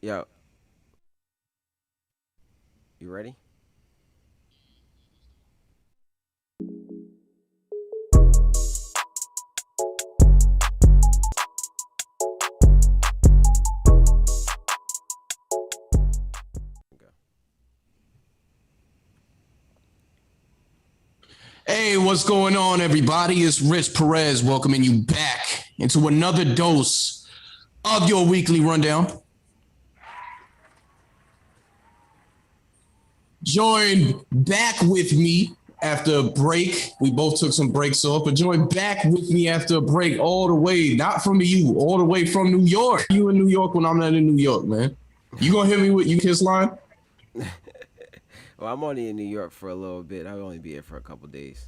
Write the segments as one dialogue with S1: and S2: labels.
S1: Yo, you ready? Go.
S2: Hey, what's going on, everybody? It's Rich Perez welcoming you back into another dose of your weekly rundown. Joined back with me after a break. We both took some breaks off, but joined back with me after a break all the way, not from the U, all the way from New York. You in New York when I'm not in New York, man. You gonna hit me with you kiss line?
S1: Well, I'm only in New York for a little bit. I'll only be here for a couple days.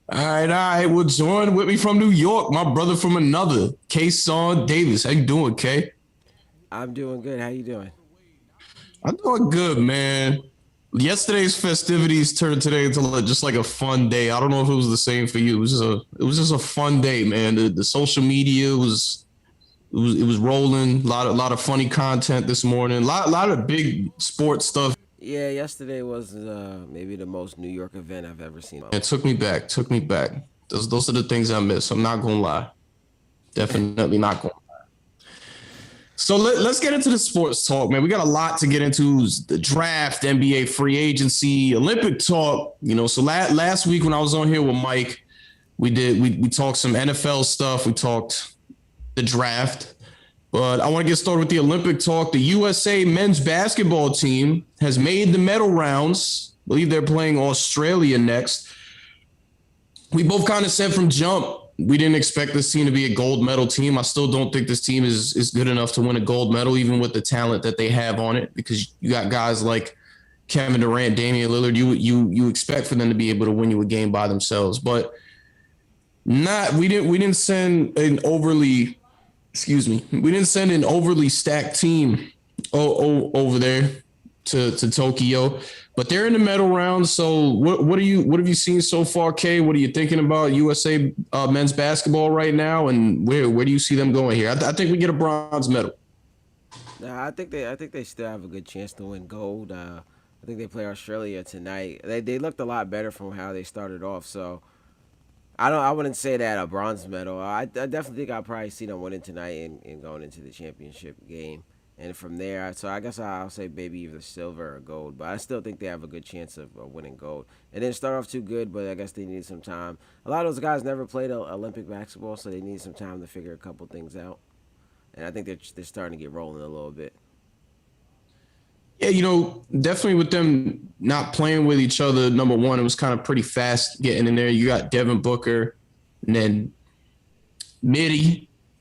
S2: All right. Well, join with me from New York, my brother from another, Kayson Davis. How you doing, Kay?
S1: I'm doing good. How you doing?
S2: I'm doing good, man. Yesterday's festivities turned today into just like a fun day. I don't know if it was the same for you. It was just a fun day, man. The social media was rolling. A lot of funny content this morning. Lot of big sports stuff.
S1: Yeah, yesterday was maybe the most New York event I've ever seen.
S2: It took me back. Those are the things I miss. I'm not gonna lie. Definitely not gonna. So let's get into the sports talk, man. We got a lot to get into: the draft, NBA free agency, Olympic talk. So last week when I was on here with Mike, we talked some NFL stuff. We talked the draft, but I want to get started with the Olympic talk. The USA men's basketball team has made the medal rounds. I believe they're playing Australia next. We both kind of said from jump we didn't expect this team to be a gold medal team. I still don't think this team is good enough to win a gold medal, even with the talent that they have on it, because you got guys like Kevin Durant, Damian Lillard. You expect for them to be able to win you a game by themselves, but not. We didn't send an overly, excuse me, we didn't send an overly stacked team over there to Tokyo, but they're in the medal round. So what have you seen so far, Kay? What are you thinking about USA men's basketball right now, and where do you see them going here? I think we get a bronze medal.
S1: Nah, I think they still have a good chance to win gold. I think they play Australia tonight. They looked a lot better from how they started off. So I wouldn't say that a bronze medal. I definitely think I'll probably see them winning tonight and going into the championship game. And from there, so I guess I'll say maybe either silver or gold. But I still think they have a good chance of winning gold. It didn't start off too good, but I guess they need some time. A lot of those guys never played Olympic basketball, so they need some time to figure a couple things out. And I think they're starting to get rolling a little bit.
S2: Yeah, definitely with them not playing with each other. Number one, it was kind of pretty fast getting in there. You got Devin Booker, and then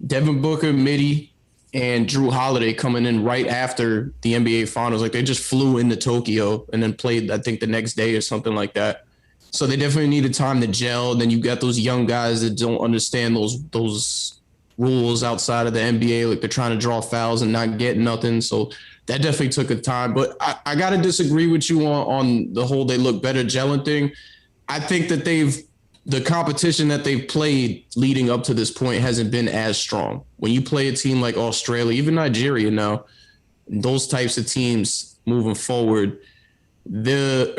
S2: Devin Booker, Midi, and Drew Holiday coming in right after the NBA Finals. Like they just flew into Tokyo and then played, I think, the next day or something like that. So they definitely needed time to gel. Then you got those young guys that don't understand those rules outside of the NBA. Like they're trying to draw fouls and not get nothing. So that definitely took a time. But I got to disagree with you on the whole they look better gelling thing. I think that the competition that they've played leading up to this point hasn't been as strong. When you play a team like Australia, even Nigeria now, those types of teams moving forward,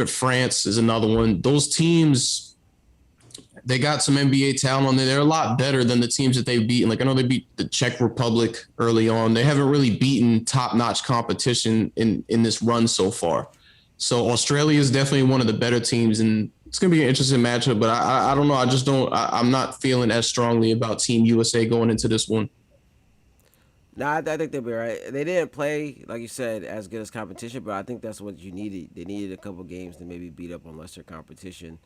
S2: France is another one. Those teams, they got some NBA talent on there. They're a lot better than the teams that they've beaten. Like I know they beat the Czech Republic early on. They haven't really beaten top-notch competition in this run so far. So Australia is definitely one of the better teams, and it's going to be an interesting matchup, but I don't know. I'm not feeling as strongly about Team USA going into this one.
S1: Nah, I think they'll be right. They didn't play, like you said, as good as competition, but I think that's what you needed. They needed a couple games to maybe beat up on lesser competition,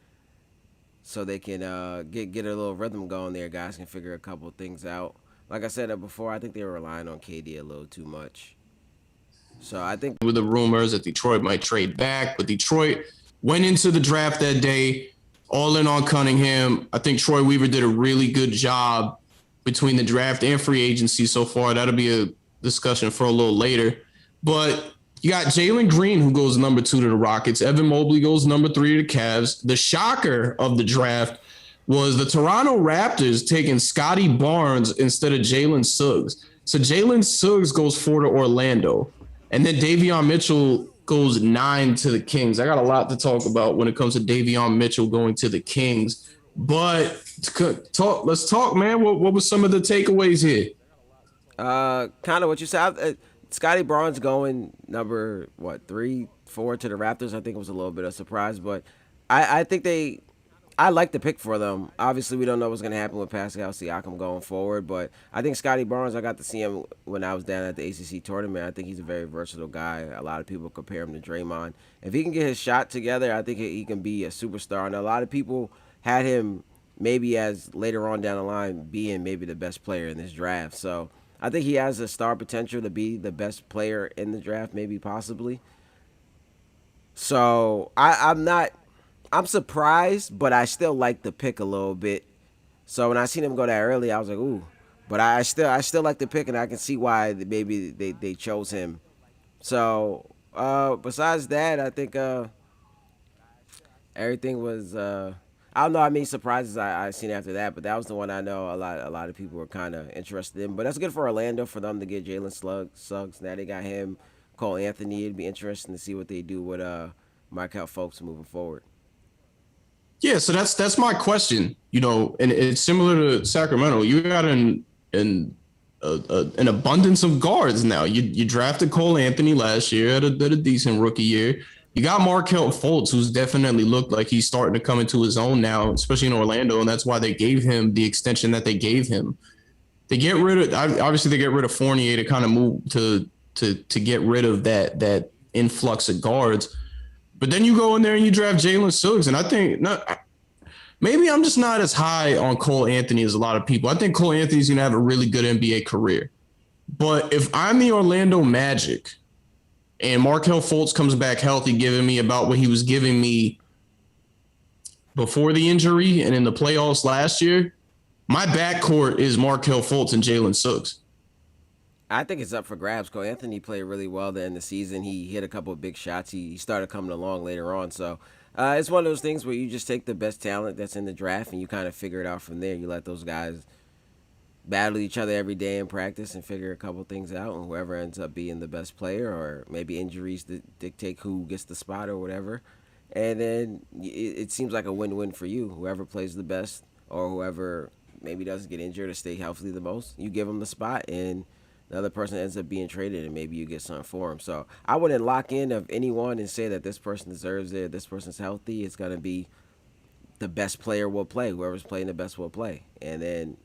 S1: so they can get a little rhythm going there. Guys can figure a couple things out. Like I said before, I think they were relying on KD a little too much. So I think
S2: With the rumors that Detroit might trade back, but Detroit went into the draft that day all in on Cunningham. I think Troy Weaver did a really good job between the draft and free agency so far. That'll be a discussion for a little later. But you got Jalen Green, who goes number 2 to the Rockets. Evan Mobley goes number 3 to the Cavs. The shocker of the draft was the Toronto Raptors taking Scotty Barnes instead of Jalen Suggs. So Jalen Suggs goes 4 to Orlando, and then Davion Mitchell goes 9 to the Kings. I got a lot to talk about when it comes to Davion Mitchell going to the Kings. But let's talk, man. What were some of the takeaways here?
S1: Kind of what you said. Scotty Barnes going number what 3, 4 to the Raptors. I think it was a little bit of a surprise, but I think they. I like the pick for them. Obviously, we don't know what's going to happen with Pascal Siakam going forward, but I think Scotty Barnes. I got to see him when I was down at the ACC tournament. I think he's a very versatile guy. A lot of people compare him to Draymond. If he can get his shot together, I think he can be a superstar. And a lot of people had him maybe as later on down the line being maybe the best player in this draft. So I think he has a star potential to be the best player in the draft, maybe possibly. So I'm not. I'm surprised, but I still like the pick a little bit. So when I seen him go that early, I was like, ooh. But I still like the pick, and I can see why maybe they chose him. So besides that, I think everything was. I don't know how many surprises I seen after that, but that was the one I know a lot of people were kind of interested in. But that's good for Orlando for them to get Suggs. Now they got him, Cole Anthony. It'd be interesting to see what they do with Markel Fultz moving forward.
S2: Yeah, so that's my question. You know, and it's similar to Sacramento. You got an abundance of guards now. You drafted Cole Anthony last year at a decent rookie year. You got Markel Fultz, who's definitely looked like he's starting to come into his own now, especially in Orlando, and that's why they gave him the extension that they gave him. They get rid of Fournier to kind of move to get rid of that influx of guards. But then you go in there and you draft Jalen Suggs, and I think maybe I'm just not as high on Cole Anthony as a lot of people. I think Cole Anthony's going to have a really good NBA career. But if I'm the Orlando Magic and Markel Fultz comes back healthy, giving me about what he was giving me before the injury and in the playoffs last year, my backcourt is Markel Fultz and Jalen Suggs.
S1: I think it's up for grabs. Cole Anthony played really well to end the season. He hit a couple of big shots. He started coming along later on. So it's one of those things where you just take the best talent that's in the draft and you kind of figure it out from there. You let those guys battle each other every day in practice and figure a couple things out. And whoever ends up being the best player, or maybe injuries that dictate who gets the spot or whatever. And then it seems like a win-win for you. Whoever plays the best or whoever maybe doesn't get injured or stay healthy the most, you give them the spot, and the other person ends up being traded, and maybe you get something for him. So I wouldn't lock in of anyone and say that this person deserves it, this person's healthy. It's gonna be the best player will play. Whoever's playing the best will play. And then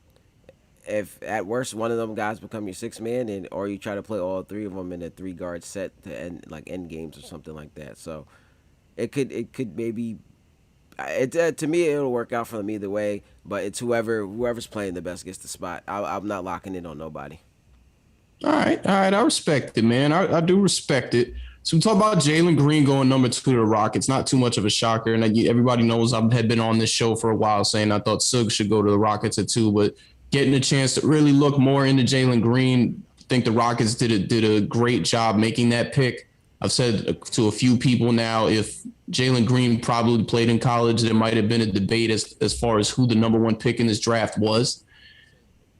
S1: if at worst one of them guys become your six man, and or you try to play all three of them in a three guard set to end like end games or something like that. So it could maybe to me it'll work out for them either way. But it's whoever's playing the best gets the spot. I'm not locking in on nobody.
S2: All right. I respect it, man. I do respect it. So we talk about Jalen Green going number 2 to the Rockets. Not too much of a shocker. And everybody knows I had been on this show for a while saying I thought Suggs should go to the Rockets at 2, but getting a chance to really look more into Jalen Green, I think the Rockets did a great job making that pick. I've said to a few people now, if Jalen Green probably played in college, there might have been a debate as far as who the number 1 pick in this draft was.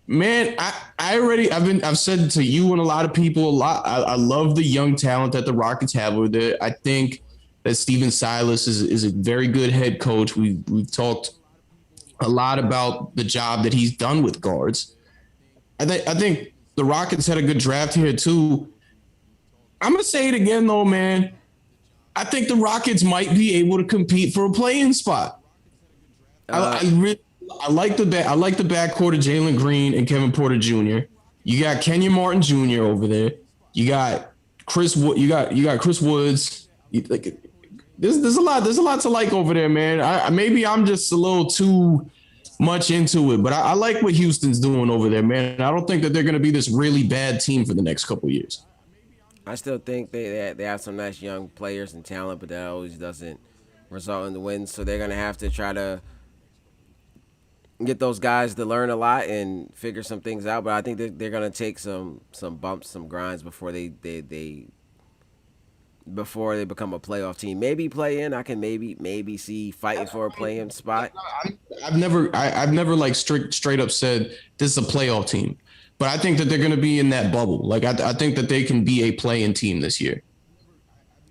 S2: Man, I've said to you and a lot of people a lot. I love the young talent that the Rockets have over there. I think that Steven Silas is a very good head coach. We've talked a lot about the job that he's done with guards. I think the Rockets had a good draft here too. I'm gonna say it again though, man. I think the Rockets might be able to compete for a play-in spot. I like the backcourt of Jalen Green and Kevin Porter Jr. You got Kenyon Martin Jr. over there. You got Chris Wood. You got Chris Woods. There's a lot to like over there, man. Maybe I'm just a little too much into it, but I like what Houston's doing over there, man. I don't think that they're going to be this really bad team for the next couple of years.
S1: I still think they have some nice young players and talent, but that always doesn't result in the wins. So they're gonna have to try to get those guys to learn a lot and figure some things out. But I think they're gonna take some bumps, some grinds before they become a playoff team. Maybe play in. I can maybe see fighting for a play in spot.
S2: I've never like straight up said this is a playoff team, but I think that they're going to be in that bubble. Like I think that they can be a play-in team this year.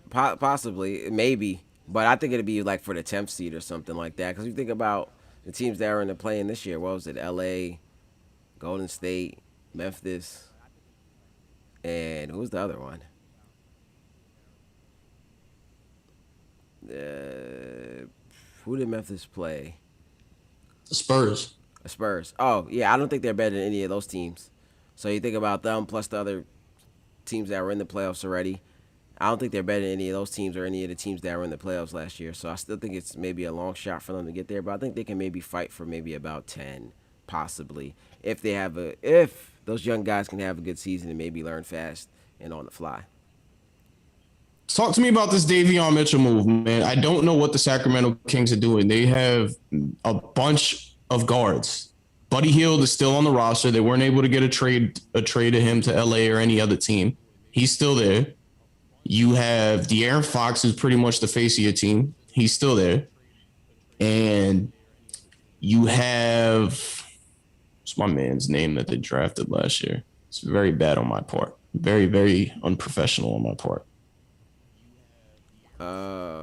S1: Possibly, maybe, but I think it'd be like for the 10th seed or something like that. Because you think about the teams that are in the play-in this year. What was it? L.A., Golden State, Memphis, and who's the other one? Uh, who did Memphis play?
S2: The Spurs.
S1: Spurs. Oh, yeah, I don't think they're better than any of those teams. So you think about them plus the other teams that were in the playoffs already. I don't think they're better than any of those teams or any of the teams that were in the playoffs last year. So I still think it's maybe a long shot for them to get there, but I think they can maybe fight for maybe about 10, possibly, if those young guys can have a good season and maybe learn fast and on the fly.
S2: Talk to me about this Davion Mitchell move, man. I don't know what the Sacramento Kings are doing. They have a bunch of guards. Buddy Hield is still on the roster. They weren't able to get a trade of him to LA or any other team. He's still there. You have De'Aaron Fox, who's pretty much the face of your team. He's still there. And you have, what's my man's name that they drafted last year? It's very bad on my part. Very, very unprofessional on my part.
S1: Uh,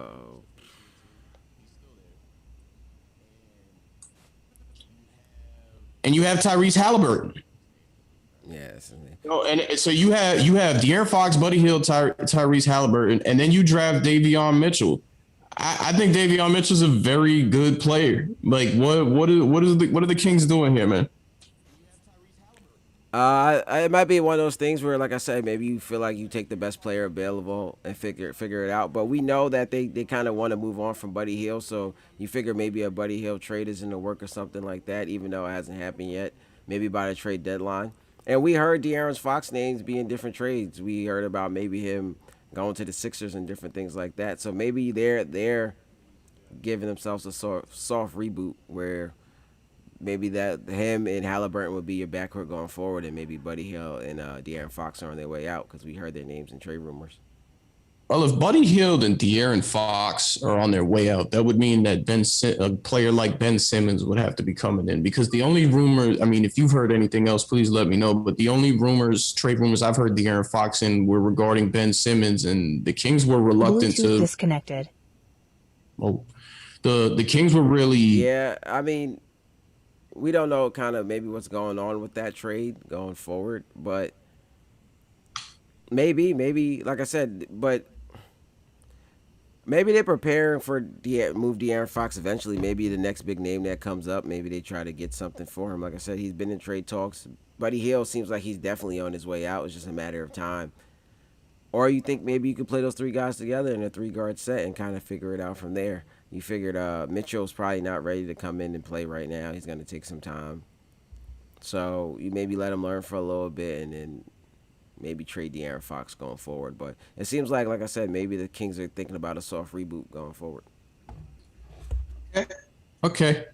S2: And you have Tyrese Halliburton.
S1: yes.
S2: Oh, and so you have De'Aaron Fox, Buddy Hield, Tyrese Halliburton, and then you draft Davion Mitchell. I think Davion Mitchell's a very good player. Like what are the Kings doing here, man?
S1: It might be one of those things where, like I said, maybe you feel like you take the best player available and figure it out. But we know that they kind of want to move on from Buddy Hield, so you figure maybe a Buddy Hield trade is in the work or something like that, even though it hasn't happened yet. Maybe by the trade deadline. And we heard De'Aaron Fox names be in different trades. We heard about maybe him going to the Sixers and different things like that. So maybe they're giving themselves a soft reboot where maybe that him and Halliburton would be your backcourt going forward, and maybe Buddy Hill and De'Aaron Fox are on their way out because we heard their names in trade rumors.
S2: Well, if Buddy Hield and De'Aaron Fox are on their way out, that would mean that a player like Ben Simmons would have to be coming in because the only rumors, I mean, if you've heard anything else, please let me know. But the only trade rumors I've heard De'Aaron Fox in were regarding Ben Simmons, and the Kings were reluctant
S3: Bluetooth
S2: to.
S3: disconnected.
S2: Oh, the Kings were really.
S1: Yeah, I mean, we don't know kind of maybe what's going on with that trade going forward, but maybe, like I said, but maybe they're preparing for move De'Aaron Fox eventually. Maybe the next big name that comes up. Maybe they try to get something for him. Like I said, he's been in trade talks. Buddy Hield seems like he's definitely on his way out. It's just a matter of time. Or you think maybe you could play those three guys together in a three-guard set and kind of figure it out from there. You figured Mitchell's probably not ready to come in and play right now. He's going to take some time. So you maybe let him learn for a little bit and then maybe trade De'Aaron Fox going forward. But it seems like I said, maybe the Kings are thinking about a soft reboot going forward.
S2: Okay.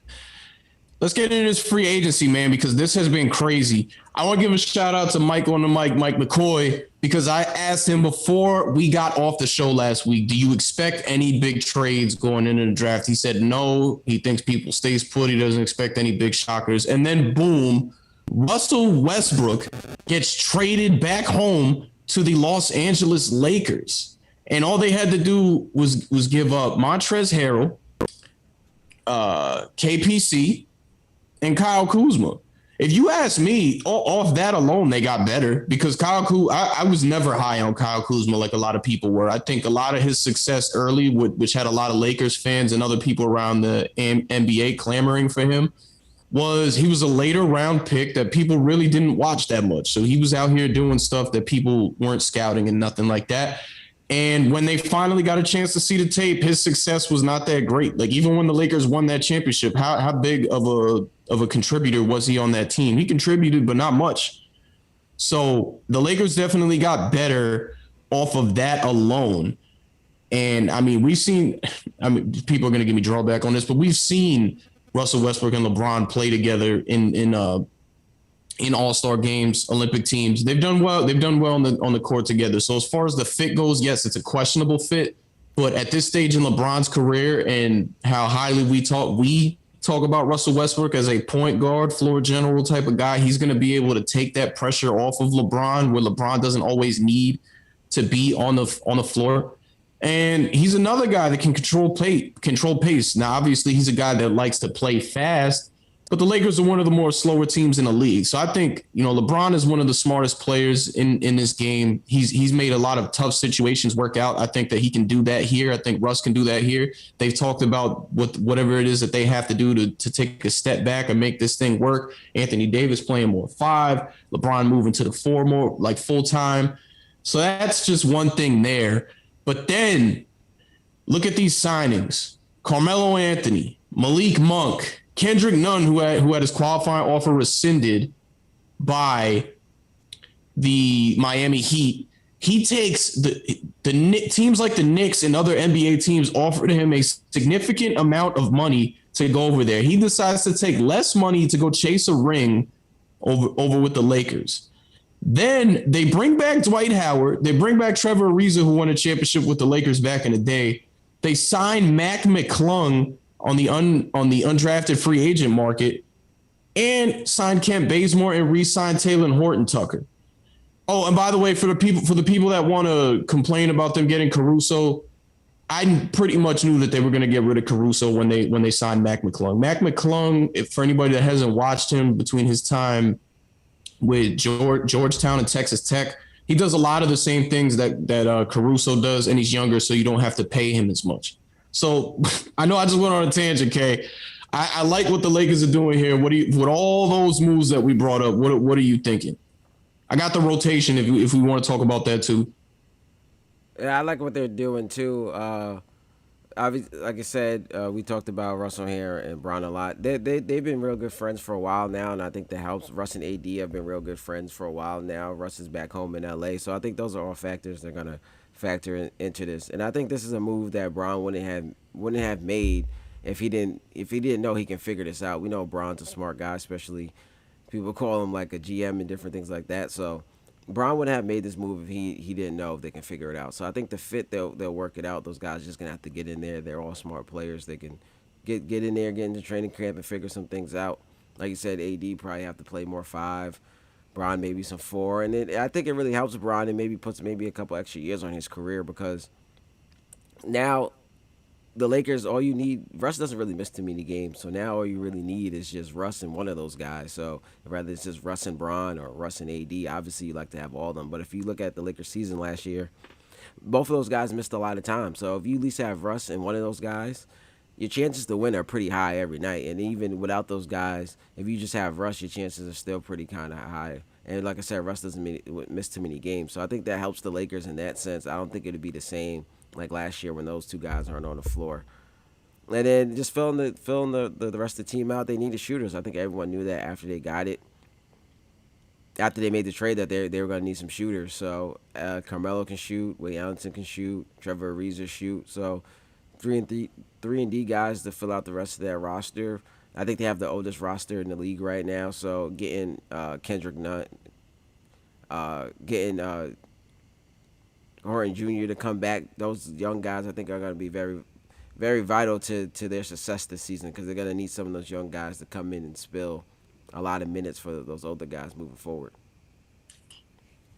S2: Let's get into this free agency, man, because this has been crazy. I want to give a shout out to Mike on the mic, Mike McCoy, because I asked him before we got off the show last week, do you expect any big trades going into the draft? He said no. He thinks people stays put. He doesn't expect any big shockers. And then boom, Russell Westbrook gets traded back home to the Los Angeles Lakers. And all they had to do was give up Montrezl Harrell, KPC, and Kyle Kuzma. If you ask me, off that alone, they got better because I was never high on Kyle Kuzma like a lot of people were. I think a lot of his success early, which had a lot of Lakers fans and other people around the NBA clamoring for him, he was a later round pick that people really didn't watch that much. So he was out here doing stuff that people weren't scouting and nothing like that. And when they finally got a chance to see the tape, his success was not that great. Like even when the Lakers won that championship, how big of a contributor was he on that team? He contributed, but not much. So the Lakers definitely got better off of that alone. And I mean, people are going to give me drawback on this, but we've seen Russell Westbrook and LeBron play together in All-Star games, Olympic teams. They've done well. They've done well on the court together. So as far as the fit goes, yes, it's a questionable fit. But at this stage in LeBron's career and how highly we talk about Russell Westbrook as a point guard, floor general type of guy. He's going to be able to take that pressure off of LeBron, where LeBron doesn't always need to be on the floor. And he's another guy that can control pace. Now, obviously, he's a guy that likes to play fast, but the Lakers are one of the more slower teams in the league. So I think, LeBron is one of the smartest players in this game. He's made a lot of tough situations work out. I think that he can do that here. I think Russ can do that here. They've talked about whatever it is that they have to do to take a step back and make this thing work. Anthony Davis playing more 5, LeBron moving to the 4 more like full time. So that's just one thing there. But then look at these signings. Carmelo Anthony, Malik Monk, Kendrick Nunn, who had his qualifying offer rescinded by the Miami Heat. He takes the teams like the Knicks and other NBA teams offered him a significant amount of money to go over there. He decides to take less money to go chase a ring over with the Lakers. Then they bring back Dwight Howard. They bring back Trevor Ariza, who won a championship with the Lakers back in the day. They sign Mac McClung on the undrafted free agent market, and sign Kent Bazemore and re-sign Taylor Horton Tucker. Oh, and by the way, for the people that want to complain about them getting Caruso, I pretty much knew that they were going to get rid of Caruso when they signed Mac McClung. Mac McClung, for anybody that hasn't watched him between his time with Georgetown and Texas Tech, he does a lot of the same things that Caruso does, and he's younger, so you don't have to pay him as much. So I know I just went on a tangent, Kay. I like what the Lakers are doing here. With all those moves that we brought up, what are you thinking? I got the rotation if we want to talk about that too.
S1: Yeah, I like what they're doing too. Like I said, we talked about Russell here and Bron a lot. They've been real good friends for a while now, and I think that helps. Russ and AD have been real good friends for a while now. Russ is back home in LA, so I think those are all factors they're gonna factor into this. And I think this is a move that Bron wouldn't have made if he didn't know he can figure this out. We know Bron's a smart guy, especially people call him like a GM and different things like that. So Bron wouldn't have made this move if he didn't know if they can figure it out. So I think the fit they'll work it out. Those guys are just gonna have to get in there. They're all smart players. They can get in there, get into training camp, and figure some things out. Like you said, AD probably have to play more 5. Bron maybe some 4, and I think it really helps Bron and maybe puts maybe a couple extra years on his career, because now the Lakers, all you need, Russ doesn't really miss too many games, so now all you really need is just Russ and one of those guys. So whether it's just Russ and Bron or Russ and AD, obviously you like to have all of them. But if you look at the Lakers season last year, both of those guys missed a lot of time. So if you at least have Russ and one of those guys, your chances to win are pretty high every night. And even without those guys, if you just have Russ, your chances are still pretty kind of high. And like I said, Russ doesn't miss too many games. So I think that helps the Lakers in that sense. I don't think it'd be the same like last year when those two guys aren't on the floor. And then just filling the rest of the team out, they needed shooters. I think everyone knew that after they got it. After they made the trade, that they were going to need some shooters. So Carmelo can shoot, Wade Allenton can shoot, Trevor Ariza shoot. So 3 and D guys to fill out the rest of that roster. I think they have the oldest roster in the league right now. So getting Kendrick Nunn, getting Horton Jr. to come back, those young guys I think are going to be very, very vital to their success this season, because they're going to need some of those young guys to come in and spill a lot of minutes for those older guys moving forward.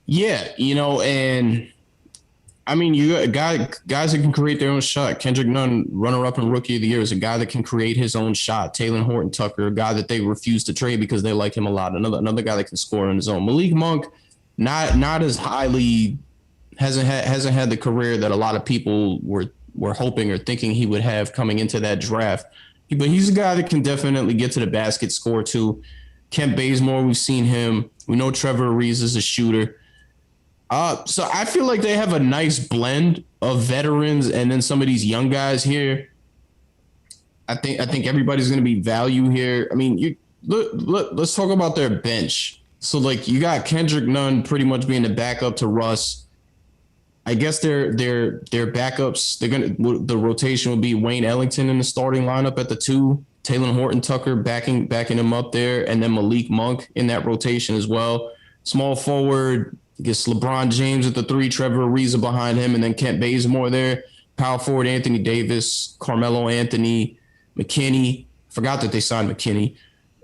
S2: Yeah, and I mean, you got guys that can create their own shot. Kendrick Nunn, runner-up in Rookie of the Year, is a guy that can create his own shot. Taylor Horton Tucker, a guy that they refuse to trade because they like him a lot. Another guy that can score on his own. Malik Monk, not as highly, hasn't had the career that a lot of people were hoping or thinking he would have coming into that draft. But he's a guy that can definitely get to the basket, score too. Kent Bazemore, we've seen him. We know Trevor Ariza is a shooter. So I feel like they have a nice blend of veterans and then some of these young guys here. I think everybody's going to be value here. I mean, let's talk about their bench. So like you got Kendrick Nunn pretty much being the backup to Russ. I guess their backups, the rotation will be Wayne Ellington in the starting lineup at the 2, Taylor Horton Tucker backing him up there, and then Malik Monk in that rotation as well. Small forward, I guess LeBron James at the 3, Trevor Ariza behind him, and then Kent Bazemore there. Power forward Anthony Davis, Carmelo Anthony, McKinney. Forgot that they signed McKinney.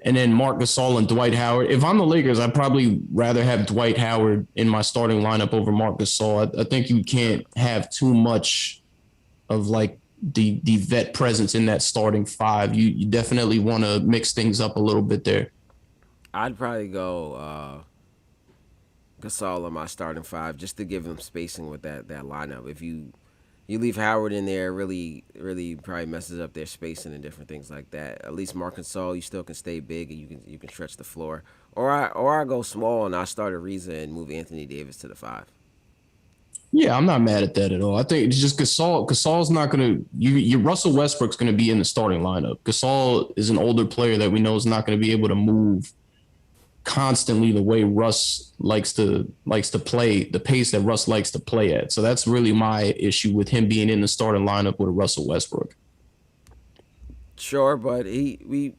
S2: And then Marc Gasol and Dwight Howard. If I'm the Lakers, I'd probably rather have Dwight Howard in my starting lineup over Marc Gasol. I think you can't have too much of like the vet presence in that starting five. You definitely want to mix things up a little bit there.
S1: I'd probably go Gasol on my starting five just to give him spacing with that lineup. If you leave Howard in there, really probably messes up their spacing and different things like that. At least Marc Gasol, you still can stay big and you can stretch the floor. Or I go small and I start Ariza and move Anthony Davis to the five.
S2: Yeah, I'm not mad at that at all. I think it's just Gasol. Gasol's not going to. You Russell Westbrook's going to be in the starting lineup. Gasol is an older player that we know is not going to be able to move constantly the way Russ likes to play, the pace that Russ likes to play at. So that's really my issue with him being in the starting lineup with Russell Westbrook.
S1: Sure, but we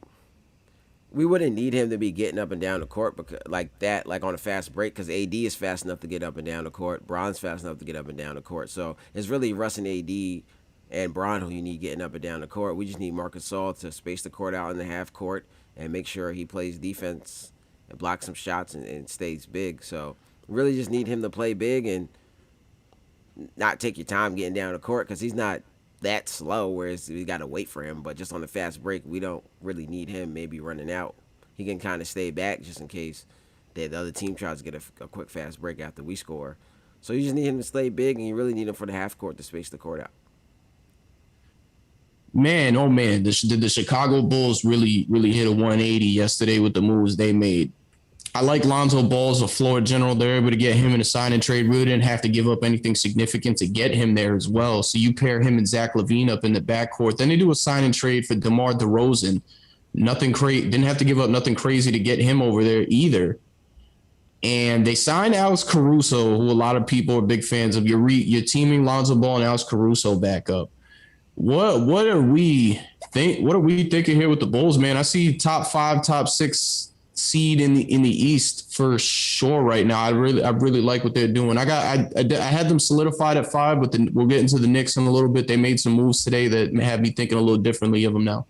S1: wouldn't need him to be getting up and down the court because, like that, like on a fast break, because AD is fast enough to get up and down the court. Bron's fast enough to get up and down the court. So it's really Russ and AD and Bron who you need getting up and down the court. We just need Marc Gasol to space the court out in the half court and make sure he plays defense and blocks some shots and stays big. So really just need him to play big and not take your time getting down the court because he's not that slow. Whereas we got to wait for him. But just on the fast break, we don't really need him maybe running out. He can kind of stay back just in case the other team tries to get a quick fast break after we score. So you just need him to stay big, and you really need him for the half court to space the court out.
S2: Man, oh man, did the Chicago Bulls really hit a 180 yesterday with the moves they made? I like Lonzo Ball as a floor general. They're able to get him in a sign and trade. Really didn't have to give up anything significant to get him there as well. So you pair him and Zach LaVine up in the backcourt. Then they do a sign and trade for DeMar DeRozan. Nothing crazy. Didn't have to give up nothing crazy to get him over there either. And they signed Alex Caruso, who a lot of people are big fans of. You're teaming Lonzo Ball and Alex Caruso back up. What are we thinking here with the Bulls, man? I see top 5, top 6 seed in the East for sure right now. I really like what they're doing. I had them solidified at 5, but then we'll get into the Knicks in a little bit. They made some moves today that have me thinking a little differently of them now.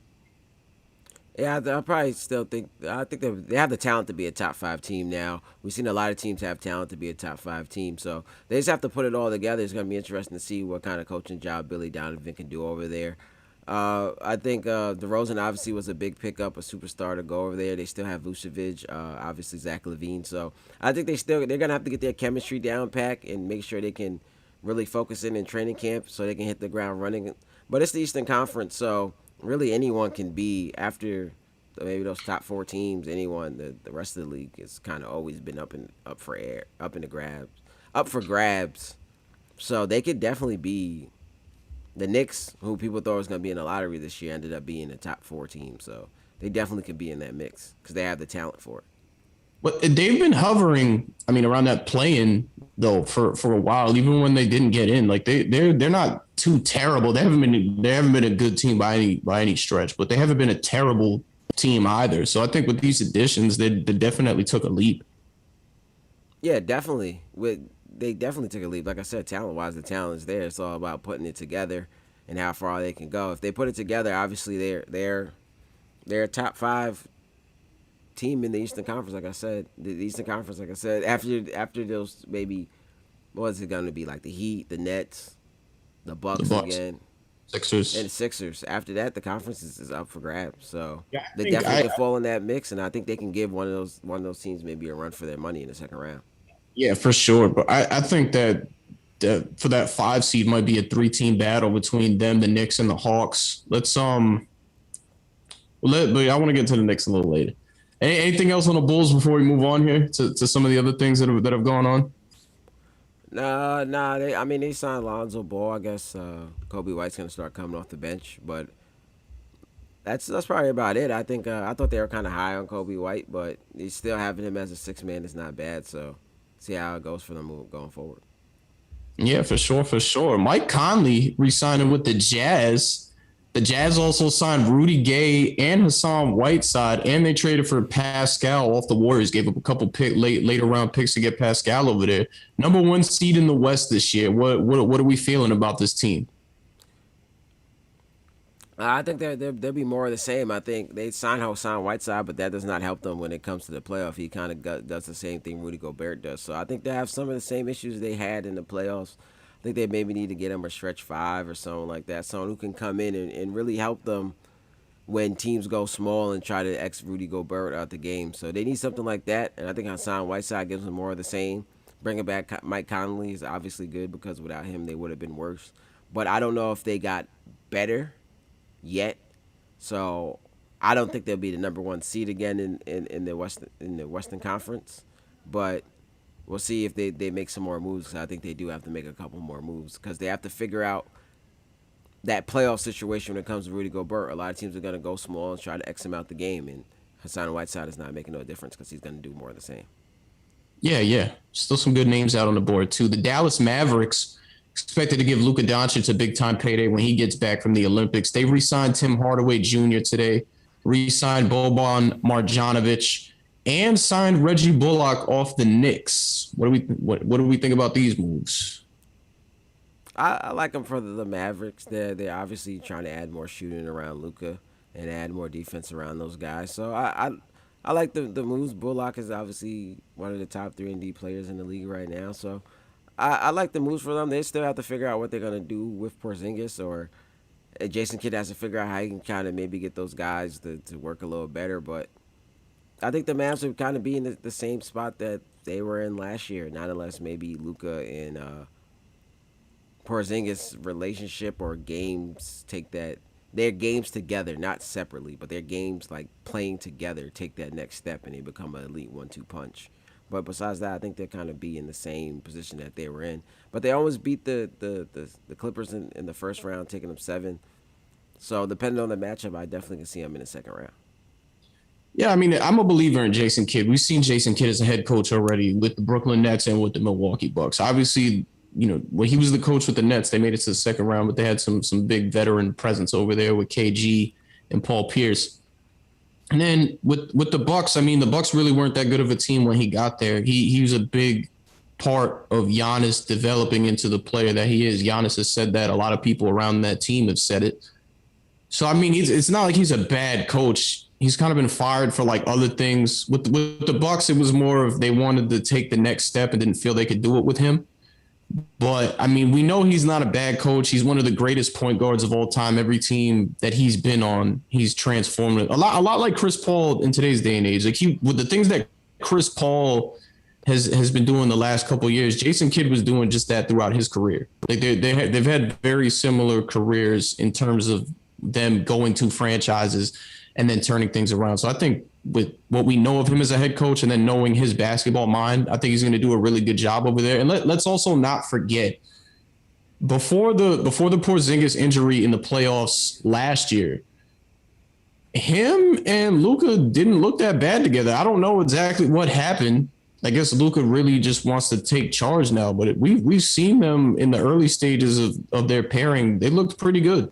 S1: Yeah, I probably still think I think they have the talent to be a top 5 team now. We've seen a lot of teams have talent to be a top 5 team, so they just have to put it all together. It's going to be interesting to see what kind of coaching job Billy Donovan can do over there. I think DeRozan obviously was a big pickup, a superstar to go over there. They still have Vucevic, obviously Zach LaVine. So I think they're gonna have to get their chemistry down pack and make sure they can really focus in training camp so they can hit the ground running. But it's the Eastern Conference, so really anyone can be after maybe those top 4 teams. Anyone, the rest of the league has kind of always been up for air, up in the grabs, up for grabs. So they could definitely be the Knicks, who people thought was going to be in the lottery this year, ended up being a top 4 team. So they definitely could be in that mix because they have the talent for it.
S2: But they've been hovering, I mean, around that play-in though for a while, even when they didn't get in. Like they're not too terrible. They haven't been a good team by any stretch, but they haven't been a terrible team either. So I think with these additions, they definitely took a leap.
S1: Yeah, definitely. They definitely took a leap. Like I said, talent-wise, the talent is there. It's all about putting it together and how far they can go. If they put it together, obviously they're a top 5 team in the Eastern Conference. Like I said, the Eastern Conference. Like I said, after those maybe what is it going to be like the Heat, the Nets, the
S2: The
S1: Bucks
S2: Bucks,
S1: again, and
S2: Sixers.
S1: the Sixers. After that, the conference is up for grabs. So
S2: Yeah, I
S1: they
S2: think
S1: definitely
S2: I
S1: can fall in that mix, and I think they can give one of those teams maybe a run for their money in the second round.
S2: yeah, for sure. But I think that for that 5 seed might be a 3-team battle between them, the Knicks, and the Hawks. But I want to get to the Knicks a little later. Anything else on the Bulls before we move on here to some of the other things that have gone on?
S1: Nah. They signed Lonzo Ball. I guess Kobe White's gonna start coming off the bench, but that's probably about it. I think I thought they were kind of high on Kobe White, but he's still having him as a 6 man is not bad. So see how it goes for them going forward.
S2: Yeah, for sure, for sure. Mike Conley re-signing with the Jazz. The Jazz also signed Rudy Gay and Hassan Whiteside, and they traded for Pascal off the Warriors. Gave up a couple later round picks to get Pascal over there. Number 1 seed in the West this year. What are we feeling about this team?
S1: I think they'll be more of the same. I think they sign Hassan Whiteside, but that does not help them when it comes to the playoff. He kind of does the same thing Rudy Gobert does. So I think they have some of the same issues they had in the playoffs. I think they maybe need to get him a stretch five or someone like that, someone who can come in and really help them when teams go small and try to X Rudy Gobert out the game. So they need something like that, and I think Hassan Whiteside gives them more of the same. Bringing back Mike Conley is obviously good because without him they would have been worse. But I don't know if they got better yet. So I don't think they'll be the number one seed again in the Western Conference. But we'll see if they make some more moves. 'Cause I think they do have to make a couple more moves because they have to figure out that playoff situation when it comes to Rudy Gobert. A lot of teams are going to go small and try to X him out the game, and Hassan Whiteside is not making no difference because he's going to do more of the same.
S2: Yeah, yeah. Still some good names out on the board, too. The Dallas Mavericks expected to give Luka Doncic a big time payday when he gets back from the Olympics. They re signed Tim Hardaway Jr. today, re signed Boban Marjanovic, and signed Reggie Bullock off the Knicks. What do we think about these moves?
S1: I like them for the Mavericks. They're obviously trying to add more shooting around Luca and add more defense around those guys. So I like the moves. Bullock is obviously one of the top 3 and D players in the league right now. So I like the moves for them. They still have to figure out what they're gonna do with Porzingis, or Jason Kidd has to figure out how he can kind of maybe get those guys to work a little better. But I think the Mavs would kind of be in the same spot that they were in last year, not unless maybe Luca and Porzingis relationship or games take that their games together, not separately, but their games like playing together take that next step and they become an elite 1-2 punch. But besides that, I think they'll kind of be in the same position that they were in. But they almost beat the Clippers in the first round, taking them 7. So depending on the matchup, I definitely can see them in the second round.
S2: Yeah, I mean, I'm a believer in Jason Kidd. We've seen Jason Kidd as a head coach already with the Brooklyn Nets and with the Milwaukee Bucks. Obviously, when he was the coach with the Nets, they made it to the second round, but they had some big veteran presence over there with KG and Paul Pierce. And then with the Bucks, I mean, the Bucks really weren't that good of a team when he got there. He was a big part of Giannis developing into the player that he is. Giannis has said that. A lot of people around that team have said it. So I mean, it's not like he's a bad coach. He's kind of been fired for like other things. With the Bucks, it was more of they wanted to take the next step and didn't feel they could do it with him. But I mean, we know he's not a bad coach. He's one of the greatest point guards of all time. Every team that he's been on, he's transformed it. A lot like Chris Paul in today's day and age. Like with the things that Chris Paul has been doing the last couple of years, Jason Kidd was doing just that throughout his career. Like they've had very similar careers in terms of them going to franchises and then turning things around. So I think with what we know of him as a head coach and then knowing his basketball mind, I think he's going to do a really good job over there. And let's also not forget before the Porzingis injury in the playoffs last year, him and Luka didn't look that bad together. I don't know exactly what happened. I guess Luka really just wants to take charge now, but we've seen them in the early stages of their pairing. They looked pretty good.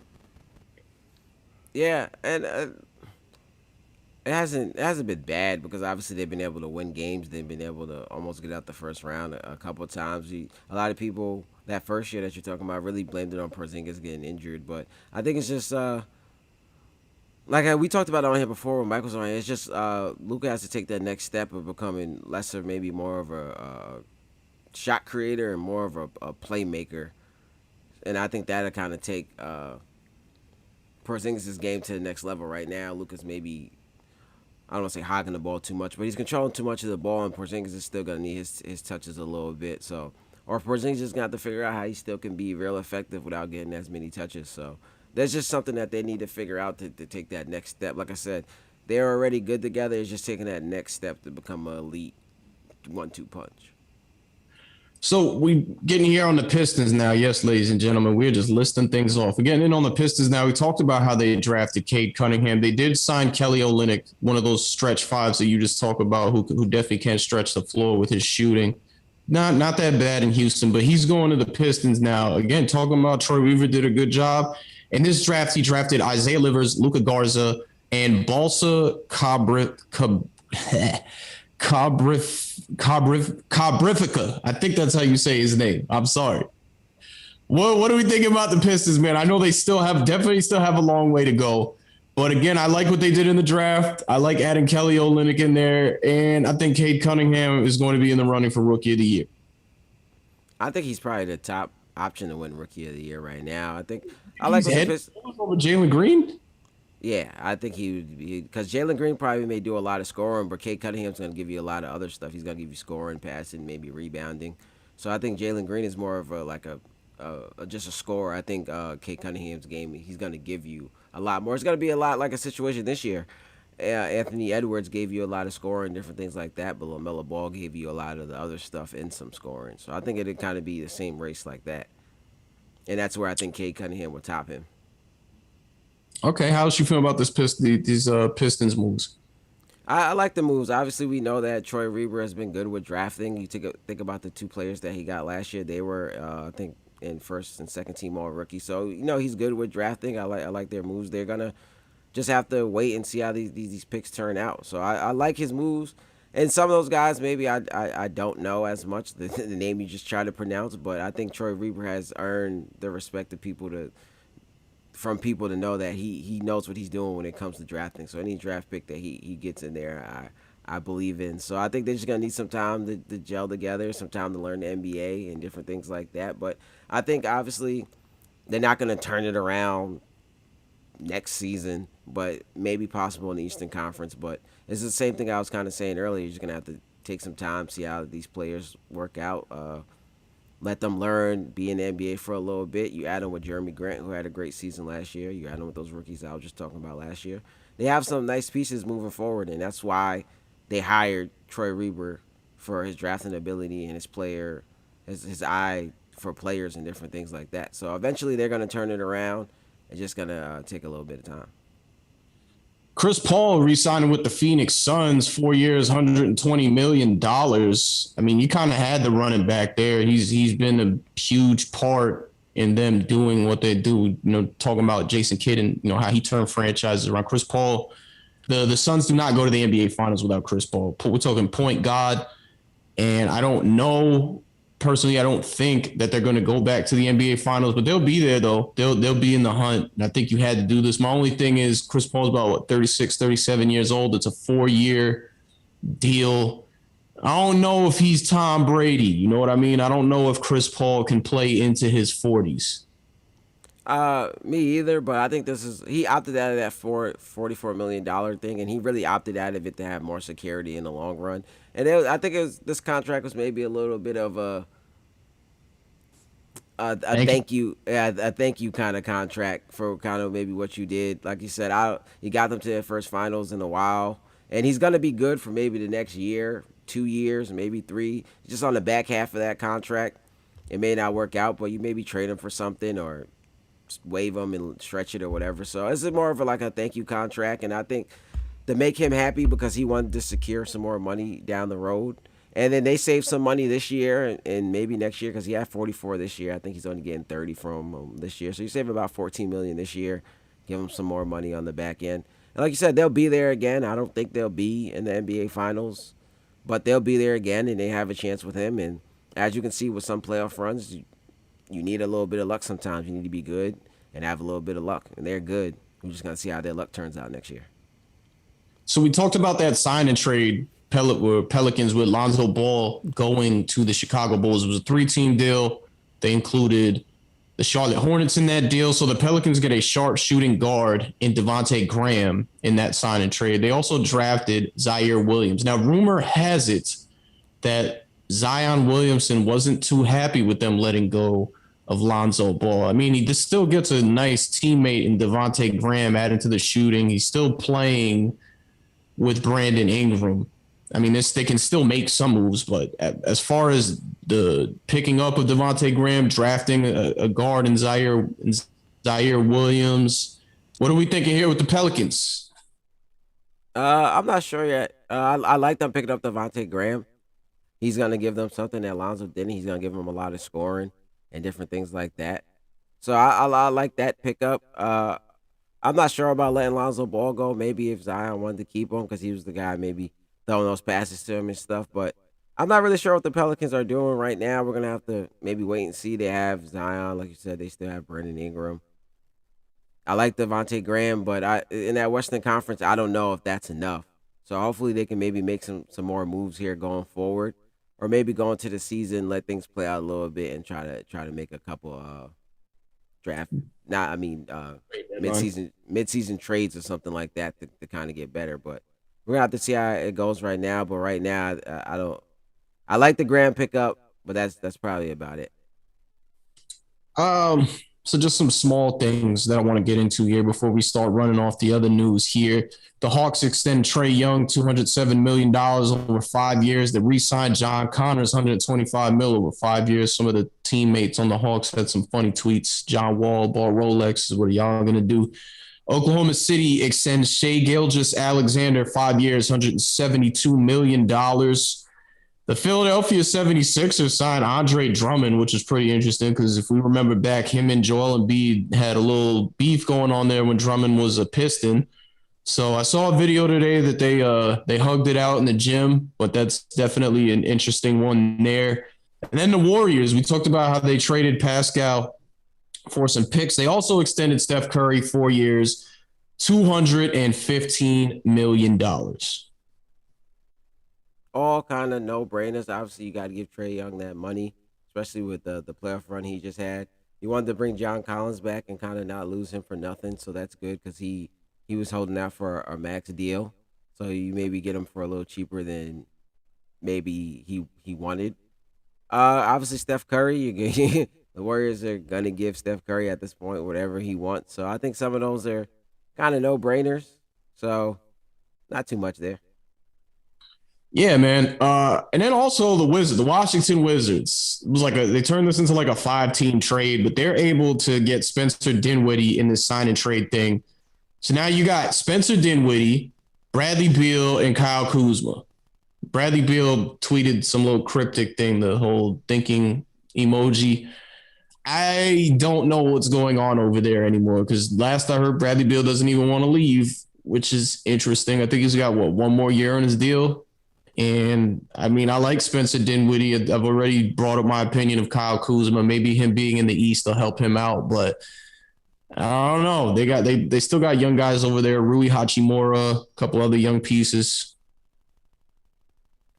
S1: Yeah, and it hasn't been bad because obviously they've been able to win games. They've been able to almost get out the first round a couple of times. A lot of people that first year that you're talking about really blamed it on Porzingis getting injured, but I think it's just like we talked about on here before when Mike was on here. It's just Luka has to take that next step of becoming lesser, maybe more of a shot creator and more of a playmaker, and I think that'll kind of take Porzingis' game to the next level. Right now, Luka's maybe I don't want to say hogging the ball too much, but he's controlling too much of the ball, and Porzingis is still gonna need his touches a little bit. So, or Porzingis just got to figure out how he still can be real effective without getting as many touches. So, that's just something that they need to figure out to take that next step. Like I said, they're already good together. It's just taking that next step to become an elite 1-2 punch.
S2: So we getting here on the Pistons now. Yes, ladies and gentlemen, we're just listing things off. We're getting in on the Pistons now. We talked about how they drafted Cade Cunningham. They did sign Kelly Olynyk, one of those stretch fives that you just talk about, who definitely can't stretch the floor with his shooting. Not that bad in Houston, but he's going to the Pistons now. Again, talking about Troy Weaver did a good job. In this draft, he drafted Isaiah Livers, Luka Garza, and Balsa Cabrifica. I think that's how you say his name. I'm sorry. What do we think about the Pistons, man? I know they definitely still have a long way to go. But again, I like what they did in the draft. I like adding Kelly Olynyk in there, and I think Cade Cunningham is going to be in the running for Rookie of the Year.
S1: I think he's probably the top option to win Rookie of the Year right now. I think I like
S2: He's
S1: what the
S2: head and
S1: Pistons.
S2: shoulders over Jalen Green.
S1: Yeah, I think he would be because Jalen Green probably may do a lot of scoring, but Kate Cunningham's going to give you a lot of other stuff. He's going to give you scoring, passing, maybe rebounding. So I think Jalen Green is more of a like a just a scorer. I think Kate Cunningham's game he's going to give you a lot more. It's going to be a lot like a situation this year. Anthony Edwards gave you a lot of scoring, different things like that, but LaMelo Ball gave you a lot of the other stuff and some scoring. So I think it'd kind of be the same race like that, and that's where I think Kate Cunningham will top him.
S2: Okay, how does you feel about these Pistons moves?
S1: I like the moves. Obviously, we know that Troy Reaver has been good with drafting. Think about the two players that he got last year. They were, I think, in first and second team all rookie. So he's good with drafting. I like their moves. They're gonna just have to wait and see how these picks turn out. So I like his moves. And some of those guys, maybe I don't know as much the name you just try to pronounce, but I think Troy Reaver has earned the respect of people to from people to know that he knows what he's doing when it comes to drafting. So any draft pick that he gets in there, I believe in. So I think they're just gonna need some time to gel together, some time to learn the NBA and different things like that. But I think obviously they're not gonna turn it around next season, but maybe possible in the Eastern Conference. But it's the same thing I was kind of saying earlier. You're just gonna have to take some time, see how these players work out. Let them learn, be in the NBA for a little bit. You add them with Jeremy Grant, who had a great season last year. You add them with those rookies I was just talking about last year. They have some nice pieces moving forward, and that's why they hired Troy Reaver for his drafting ability and his player, his eye for players and different things like that. So eventually they're going to turn it around. It's just going to take a little bit of time.
S2: Chris Paul re-signing with the Phoenix Suns, 4 years, $120 million. I mean, you kind of had the running back there. He's been a huge part in them doing what they do. Talking about Jason Kidd and how he turned franchises around. Chris Paul, the Suns do not go to the NBA Finals without Chris Paul. We're talking point guard, and I don't know personally. I don't think that they're going to go back to the NBA Finals, but they'll be there though. They'll be in the hunt. And I think you had to do this. My only thing is Chris Paul's about 36, 37 years old. It's a 4-year deal. I don't know if he's Tom Brady. You know what I mean? I don't know if Chris Paul can play into his 40s.
S1: Me either, but I think he opted out of that $44 million thing, and he really opted out of it to have more security in the long run. And I think this contract was maybe a little bit of a
S2: Thank you.
S1: thank you, a thank you kind of contract for kind of maybe what you did. Like you said, you got them to their first finals in a while, and he's gonna be good for maybe the next year, 2 years, maybe three. Just on the back half of that contract, it may not work out, but you maybe trade him for something or waive him and stretch it or whatever. So it's more of like a thank you contract, and I think to make him happy because he wanted to secure some more money down the road. And then they save some money this year and maybe next year because he had 44 this year. I think he's only getting 30 from this year. So you save about 14 million this year. Give him some more money on the back end. And like you said, they'll be there again. I don't think they'll be in the NBA Finals, but they'll be there again, and they have a chance with him. And as you can see with some playoff runs, you need a little bit of luck sometimes. You need to be good and have a little bit of luck, and they're good. We're just gonna see how their luck turns out next year.
S2: So we talked about that sign and trade Pelicans with Lonzo Ball going to the Chicago Bulls. It was a 3-team deal. They included the Charlotte Hornets in that deal. So the Pelicans get a sharp shooting guard in Devontae Graham in that sign and trade. They also drafted Zaire Williams. Now, rumor has it that Zion Williamson wasn't too happy with them letting go of Lonzo Ball. I mean, he just still gets a nice teammate in Devontae Graham adding to the shooting. He's still playing with Brandon Ingram. I mean, they can still make some moves, but as far as the picking up of Devontae Graham, drafting a guard in Zaire Williams, what are we thinking here with the Pelicans?
S1: I'm not sure yet. I like them picking up Devontae Graham. He's gonna give them something that Lonzo didn't. He's gonna give them a lot of scoring and different things like that. So I like that pickup. I'm not sure about letting Lonzo Ball go. Maybe if Zion wanted to keep him because he was the guy maybe throwing those passes to him and stuff. But I'm not really sure what the Pelicans are doing right now. We're gonna have to maybe wait and see. They have Zion, like you said. They still have Brandon Ingram. I like Devontae Graham, but I in that Western Conference, I don't know if that's enough. So hopefully they can maybe make some more moves here going forward, or maybe go into the season, let things play out a little bit, and try to make a couple draft. Not I mean
S2: Trade deadline.
S1: mid season trades or something like that to kind of get better. But we're gonna have to see how it goes right now. But right now, I don't. I like the Graham pickup, but that's probably about it.
S2: Um, so just some small things that I want to get into here before we start running off the other news here. The Hawks extend Trey Young $207 million over 5 years. They re-signed John Connors $125 million over 5 years. Some of the teammates on the Hawks had some funny tweets. John Wall bought Rolex. What are y'all gonna do? Oklahoma City extends Shea Gilgeous-Alexander 5 years, $172 million. The Philadelphia 76ers signed Andre Drummond, which is pretty interesting because if we remember back, him and Joel Embiid had a little beef going on there when Drummond was a Piston. So I saw a video today that they hugged it out in the gym, but that's definitely an interesting one there. And then the Warriors, we talked about how they traded Pascal for some picks. They also extended Steph Curry 4 years, $215 million.
S1: All kind of no brainers. Obviously, you got to give Trey Young that money, especially with the playoff run he just had. You wanted to bring John Collins back and kind of not lose him for nothing, so that's good because he was holding out for a max deal. So you maybe get him for a little cheaper than maybe he wanted. Obviously Steph Curry, the Warriors are gonna give Steph Curry at this point whatever he wants. So I think some of those are kind of no brainers. So not too much there.
S2: Yeah, man. And then also the Washington Wizards. It was like they turned this into like a 5-team trade, but they're able to get Spencer Dinwiddie in this sign and trade thing. So now you got Spencer Dinwiddie, Bradley Beal, and Kyle Kuzma. Bradley Beal tweeted some little cryptic thing, the whole thinking emoji. I don't know what's going on over there anymore because last I heard, Bradley Beal doesn't even want to leave, which is interesting. I think he's got one more year on his deal. And I mean, I like Spencer Dinwiddie. I've already brought up my opinion of Kyle Kuzma. Maybe him being in the East will help him out, but I don't know. They still got young guys over there. Rui Hachimura, a couple other young pieces.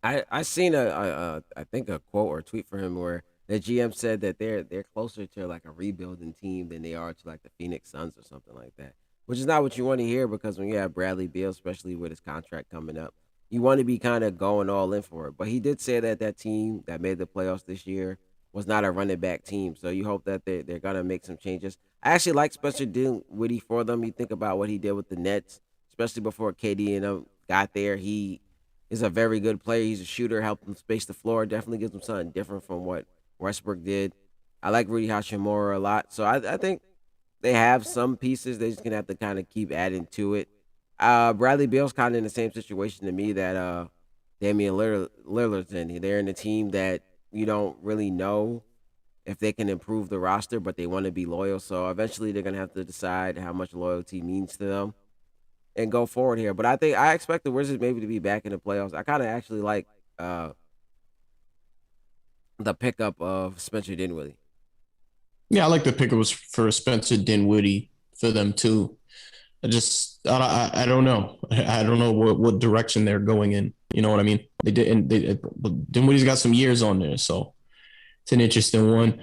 S1: I seen I think a quote or tweet for him where the GM said that they're closer to like a rebuilding team than they are to like the Phoenix Suns or something like that. Which is not what you want to hear because when you have Bradley Beal, especially with his contract coming up, you want to be kind of going all in for it. But he did say that that team that made the playoffs this year was not a running back team. So you hope that they're gonna make some changes. I actually like Spencer Dinwiddie for them. You think about what he did with the Nets, especially before KD and them got there. He is a very good player. He's a shooter, helped him space the floor. Definitely gives him something different from what Westbrook did. I like Rudy Hachimura a lot. So I think they have some pieces. They're just gonna have to kind of keep adding to it. Bradley Beal's kind of in the same situation to me that Damian Lillard's in. They're in a team that you don't really know if they can improve the roster, but they want to be loyal. So eventually they're gonna have to decide how much loyalty means to them and go forward here. But I expect the Wizards maybe to be back in the playoffs. I kind of actually like uh, the pickup of Spencer Dinwiddie.
S2: Yeah, I like the pickups for Spencer Dinwiddie for them too. I don't know. I don't know what direction they're going in. You know what I mean? They didn't. Dinwiddie's got some years on there, so it's an interesting one.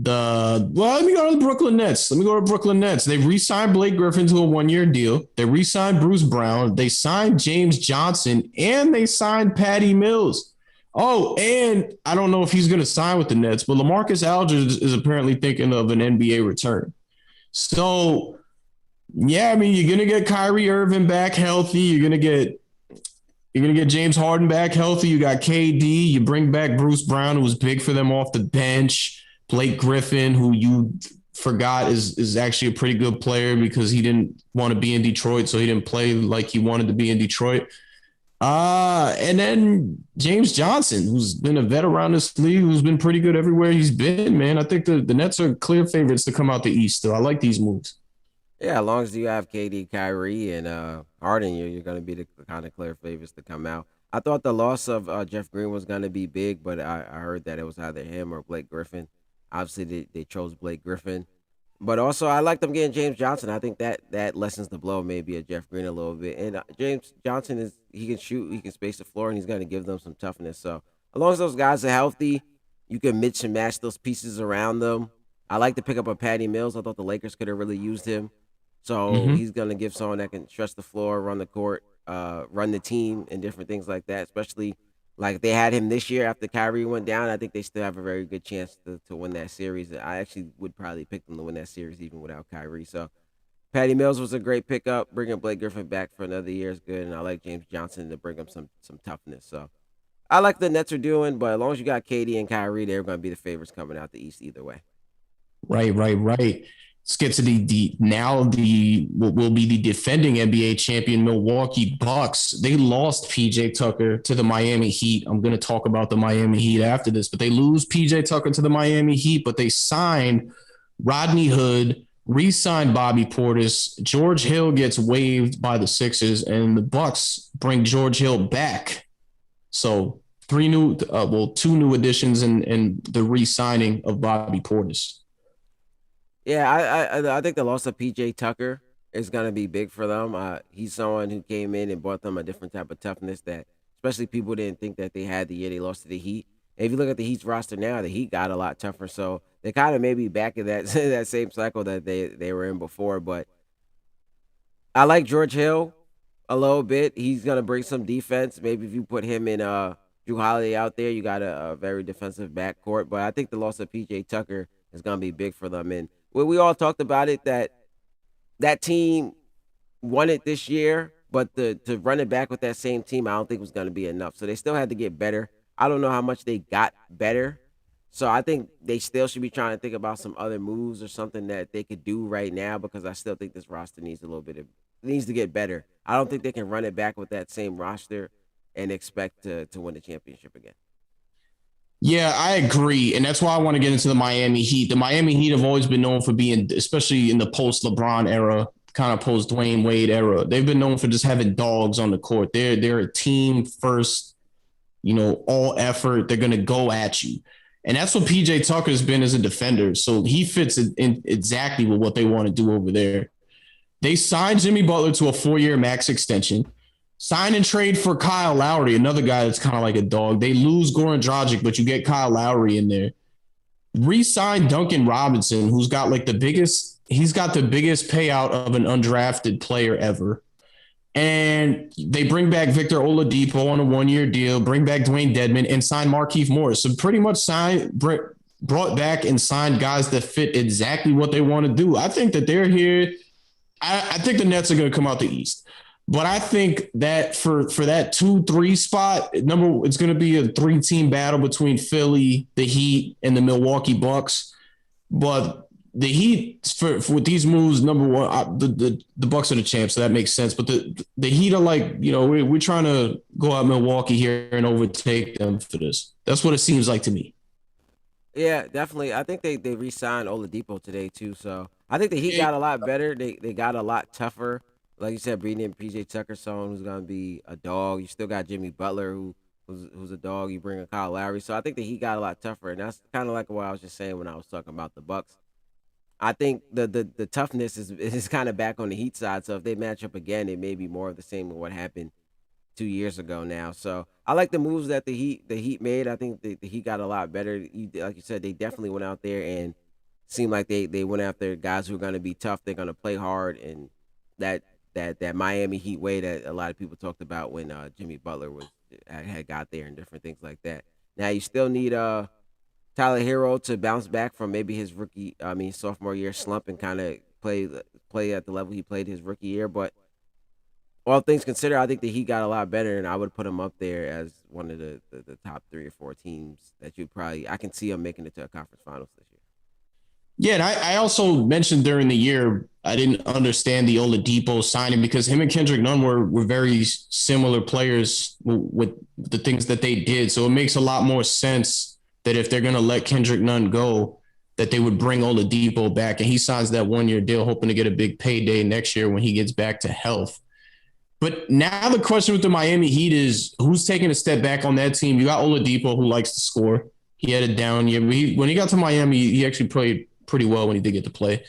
S2: Let me go to the Brooklyn Nets. Let me go to the Brooklyn Nets. They re-signed Blake Griffin to a 1-year deal. They re-signed Bruce Brown. They signed James Johnson, and they signed Patty Mills. Oh, and I don't know if he's going to sign with the Nets, but LaMarcus Aldridge is apparently thinking of an NBA return. So, yeah, I mean, you're going to get Kyrie Irving back healthy. You're gonna get James Harden back healthy. You got KD. You bring back Bruce Brown, who was big for them off the bench. Blake Griffin, who you forgot is actually a pretty good player because he didn't want to be in Detroit, so he didn't play like he wanted to be in Detroit. And then James Johnson, who's been a vet around this league, who's been pretty good everywhere he's been. Man, I think the Nets are clear favorites to come out the East. So I like these moves.
S1: Yeah, as long as you have KD, Kyrie, and Harden, you're going to be the kind of clear favorites to come out. I thought the loss of Jeff Green was going to be big, but I heard that it was either him or Blake Griffin. Obviously, they chose Blake Griffin. But also, I like them getting James Johnson. I think that lessens the blow maybe of Jeff Green a little bit. And James Johnson is he can shoot, he can space the floor, and he's going to give them some toughness. So as long as those guys are healthy, you can mix and match those pieces around them. I like to pick up a Patty Mills. I thought the Lakers could have really used him. So
S2: Mm-hmm.
S1: he's going to give someone that can stretch the floor, run the court, run the team, and different things like that. Especially like they had him this year after Kyrie went down. I think they still have a very good chance to win that series. I actually would probably pick them to win that series even without Kyrie. So Patty Mills was a great pickup. Bringing Blake Griffin back for another year is good, and I like James Johnson to bring him some toughness. So I like the Nets are doing, but as long as you got KD and Kyrie, they're going to be the favorites coming out the East either way.
S2: Right, right, right. Let's get to the now the what will be the defending NBA champion Milwaukee Bucks. They lost PJ Tucker to the Miami Heat. I'm going to talk about the Miami Heat after this, but they lose PJ Tucker to the Miami Heat, but they signed Rodney Hood, re-signed Bobby Portis. George Hill gets waived by the Sixers, and the Bucks bring George Hill back. So two new additions and the re-signing of Bobby Portis.
S1: Yeah, I think the loss of PJ Tucker is gonna be big for them. He's someone who came in and brought them a different type of toughness that, especially people didn't think that they had the year they lost to the Heat. And if you look at the Heat's roster now, the Heat got a lot tougher, so they kind of maybe back in that that same cycle that they were in before. But I like George Hill a little bit. He's gonna bring some defense. Maybe if you put him in Drew Holiday out there, you got a very defensive backcourt. But I think the loss of PJ Tucker is gonna be big for them. And we all talked about it that that team won it this year, but to run it back with that same team, I don't think was going to be enough. So they still had to get better. I don't know how much they got better. So I think they still should be trying to think about some other moves or something that they could do right now because I still think this roster needs a little bit of needs to get better. I don't think they can run it back with that same roster and expect to win the championship again.
S2: Yeah, I agree. And that's why I want to get into the Miami Heat. The Miami Heat have always been known for being, especially in the post LeBron era, kind of post Dwayne Wade era, they've been known for just having dogs on the court. They're a team first, all effort. They're gonna go at you. And that's what PJ Tucker's been as a defender. So he fits in exactly with what they want to do over there. They signed Jimmy Butler to a 4-year max extension. Sign and trade for Kyle Lowry, another guy that's kind of like a dog. They lose Goran Dragic, but you get Kyle Lowry in there. Re-sign Duncan Robinson, who's got like he's got the biggest payout of an undrafted player ever. And they bring back Victor Oladipo on a 1-year deal, bring back Dwayne Dedman, and sign Markieff Morris. So pretty much brought back and signed guys that fit exactly what they want to do. I think that they're here. I think the Nets are going to come out the East. But I think that for that 2-3 spot, it's going to be a 3-team battle between Philly, the Heat, and the Milwaukee Bucks. But the Heat, for these moves, number one, the Bucks are the champs, so that makes sense. But the Heat are like, we're trying to go out Milwaukee here and overtake them for this. That's what it seems like to me.
S1: Yeah, definitely. I think they re-signed Oladipo today too. So I think the Heat got a lot better. They got a lot tougher. Like you said, bringing in PJ Tucker, someone who's gonna be a dog. You still got Jimmy Butler, who's a dog. You bring in Kyle Lowry. So I think the Heat got a lot tougher, and that's kind of like what I was just saying when I was talking about the Bucks. I think the toughness is kind of back on the Heat side. So if they match up again, it may be more of the same of what happened 2 years ago now. So I like the moves that the Heat made. I think the Heat got a lot better. Like you said, they definitely went out there and seemed like they went after guys who are going to be tough. They're going to play hard, and that that Miami Heat way that a lot of people talked about when Jimmy Butler had got there and different things like that. Now you still need Tyler Hero to bounce back from maybe his sophomore year slump and kind of play at the level he played his rookie year, but all things considered, I think that he got a lot better, and I would put him up there as one of the top 3 or 4 teams that you probably. I can see him making it to a conference finals this year.
S2: Yeah, and I also mentioned during the year I didn't understand the Oladipo signing because him and Kendrick Nunn were very similar players with the things that they did. So it makes a lot more sense that if they're going to let Kendrick Nunn go, that they would bring Oladipo back, and he signs that 1-year deal, hoping to get a big payday next year when he gets back to health. But now the question with the Miami Heat is who's taking a step back on that team? You got Oladipo, who likes to score. He had it down. Yeah, when he got to Miami, he actually played pretty well when he did get to play.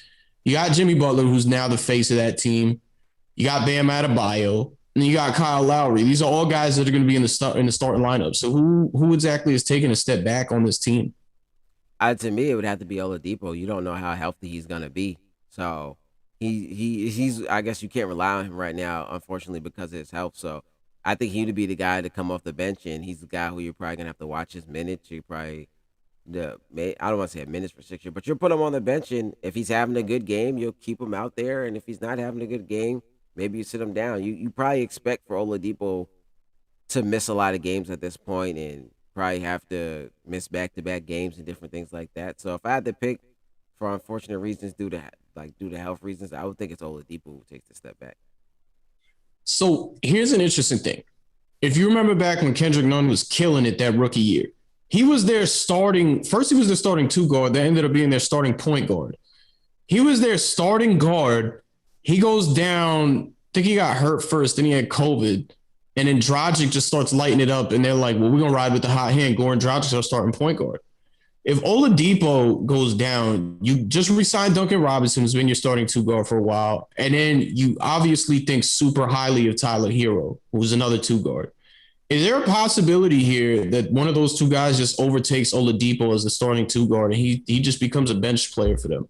S2: You got Jimmy Butler, who's now the face of that team. You got Bam Adebayo, and you got Kyle Lowry. These are all guys that are going to be in the starting lineup. So who exactly is taking a step back on this team?
S1: To me, it would have to be Oladipo. You don't know how healthy he's gonna be, so he's. I guess you can't rely on him right now, unfortunately, because of his health. So I think he would be the guy to come off the bench, and he's the guy who you're probably gonna have to watch his minutes. You probably I don't want to say a minutes restriction, but you'll put him on the bench, and if he's having a good game, you'll keep him out there, and if he's not having a good game, maybe you sit him down. You probably expect for Oladipo to miss a lot of games at this point and probably have to miss back to back games and different things like that. So if I had to pick for unfortunate reasons due to health reasons, I would think it's Oladipo who takes the step back.
S2: So here's an interesting thing. If you remember back when Kendrick Nunn was killing it that rookie year, he was their starting, first he was their starting two guard, that ended up being their starting point guard. He was their starting guard. He goes down, I think he got hurt first, then he had COVID. And then Dragic just starts lighting it up, and they're like, well, we're going to ride with the hot hand. Goran Dragic are starting point guard. If Oladipo goes down, you just resign Duncan Robinson, who's been your starting two guard for a while. And then you obviously think super highly of Tyler Hero, who's another two guard. Is there a possibility here that one of those two guys just overtakes Oladipo as the starting two guard and he just becomes a bench player for them?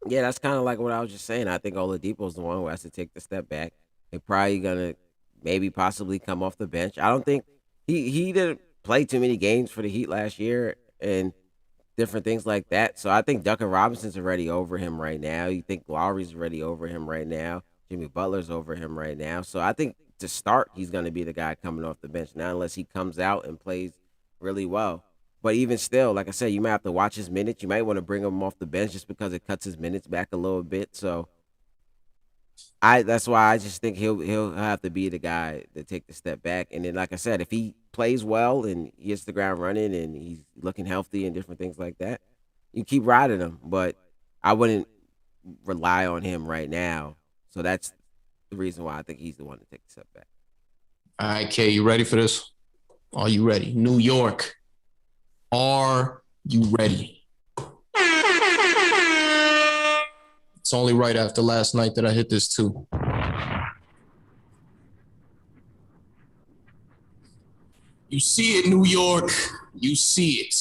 S1: Yeah, that's kind of like what I was just saying. I think Oladipo's the one who has to take the step back. They're probably gonna maybe possibly come off the bench. I don't think he didn't play too many games for the Heat last year and different things like that. So I think Duncan Robinson's already over him right now. You think Lowry's already over him right now. Jimmy Butler's over him right now. So I think to start, he's going to be the guy coming off the bench now, unless he comes out and plays really well. But even still, like I said, you might have to watch his minutes. You might want to bring him off the bench just because it cuts his minutes back a little bit. So I that's why I just think he'll have to be the guy to take the step back. And then, like I said, if he plays well and he hits the ground running and he's looking healthy and different things like that, you keep riding him. But I wouldn't rely on him right now. So that's the reason why I think he's the one to take the step back.
S2: All right, Kay, you ready for this? Are you ready? New York, are you ready? It's only right after last night that I hit this too. You see it, New York. You see it.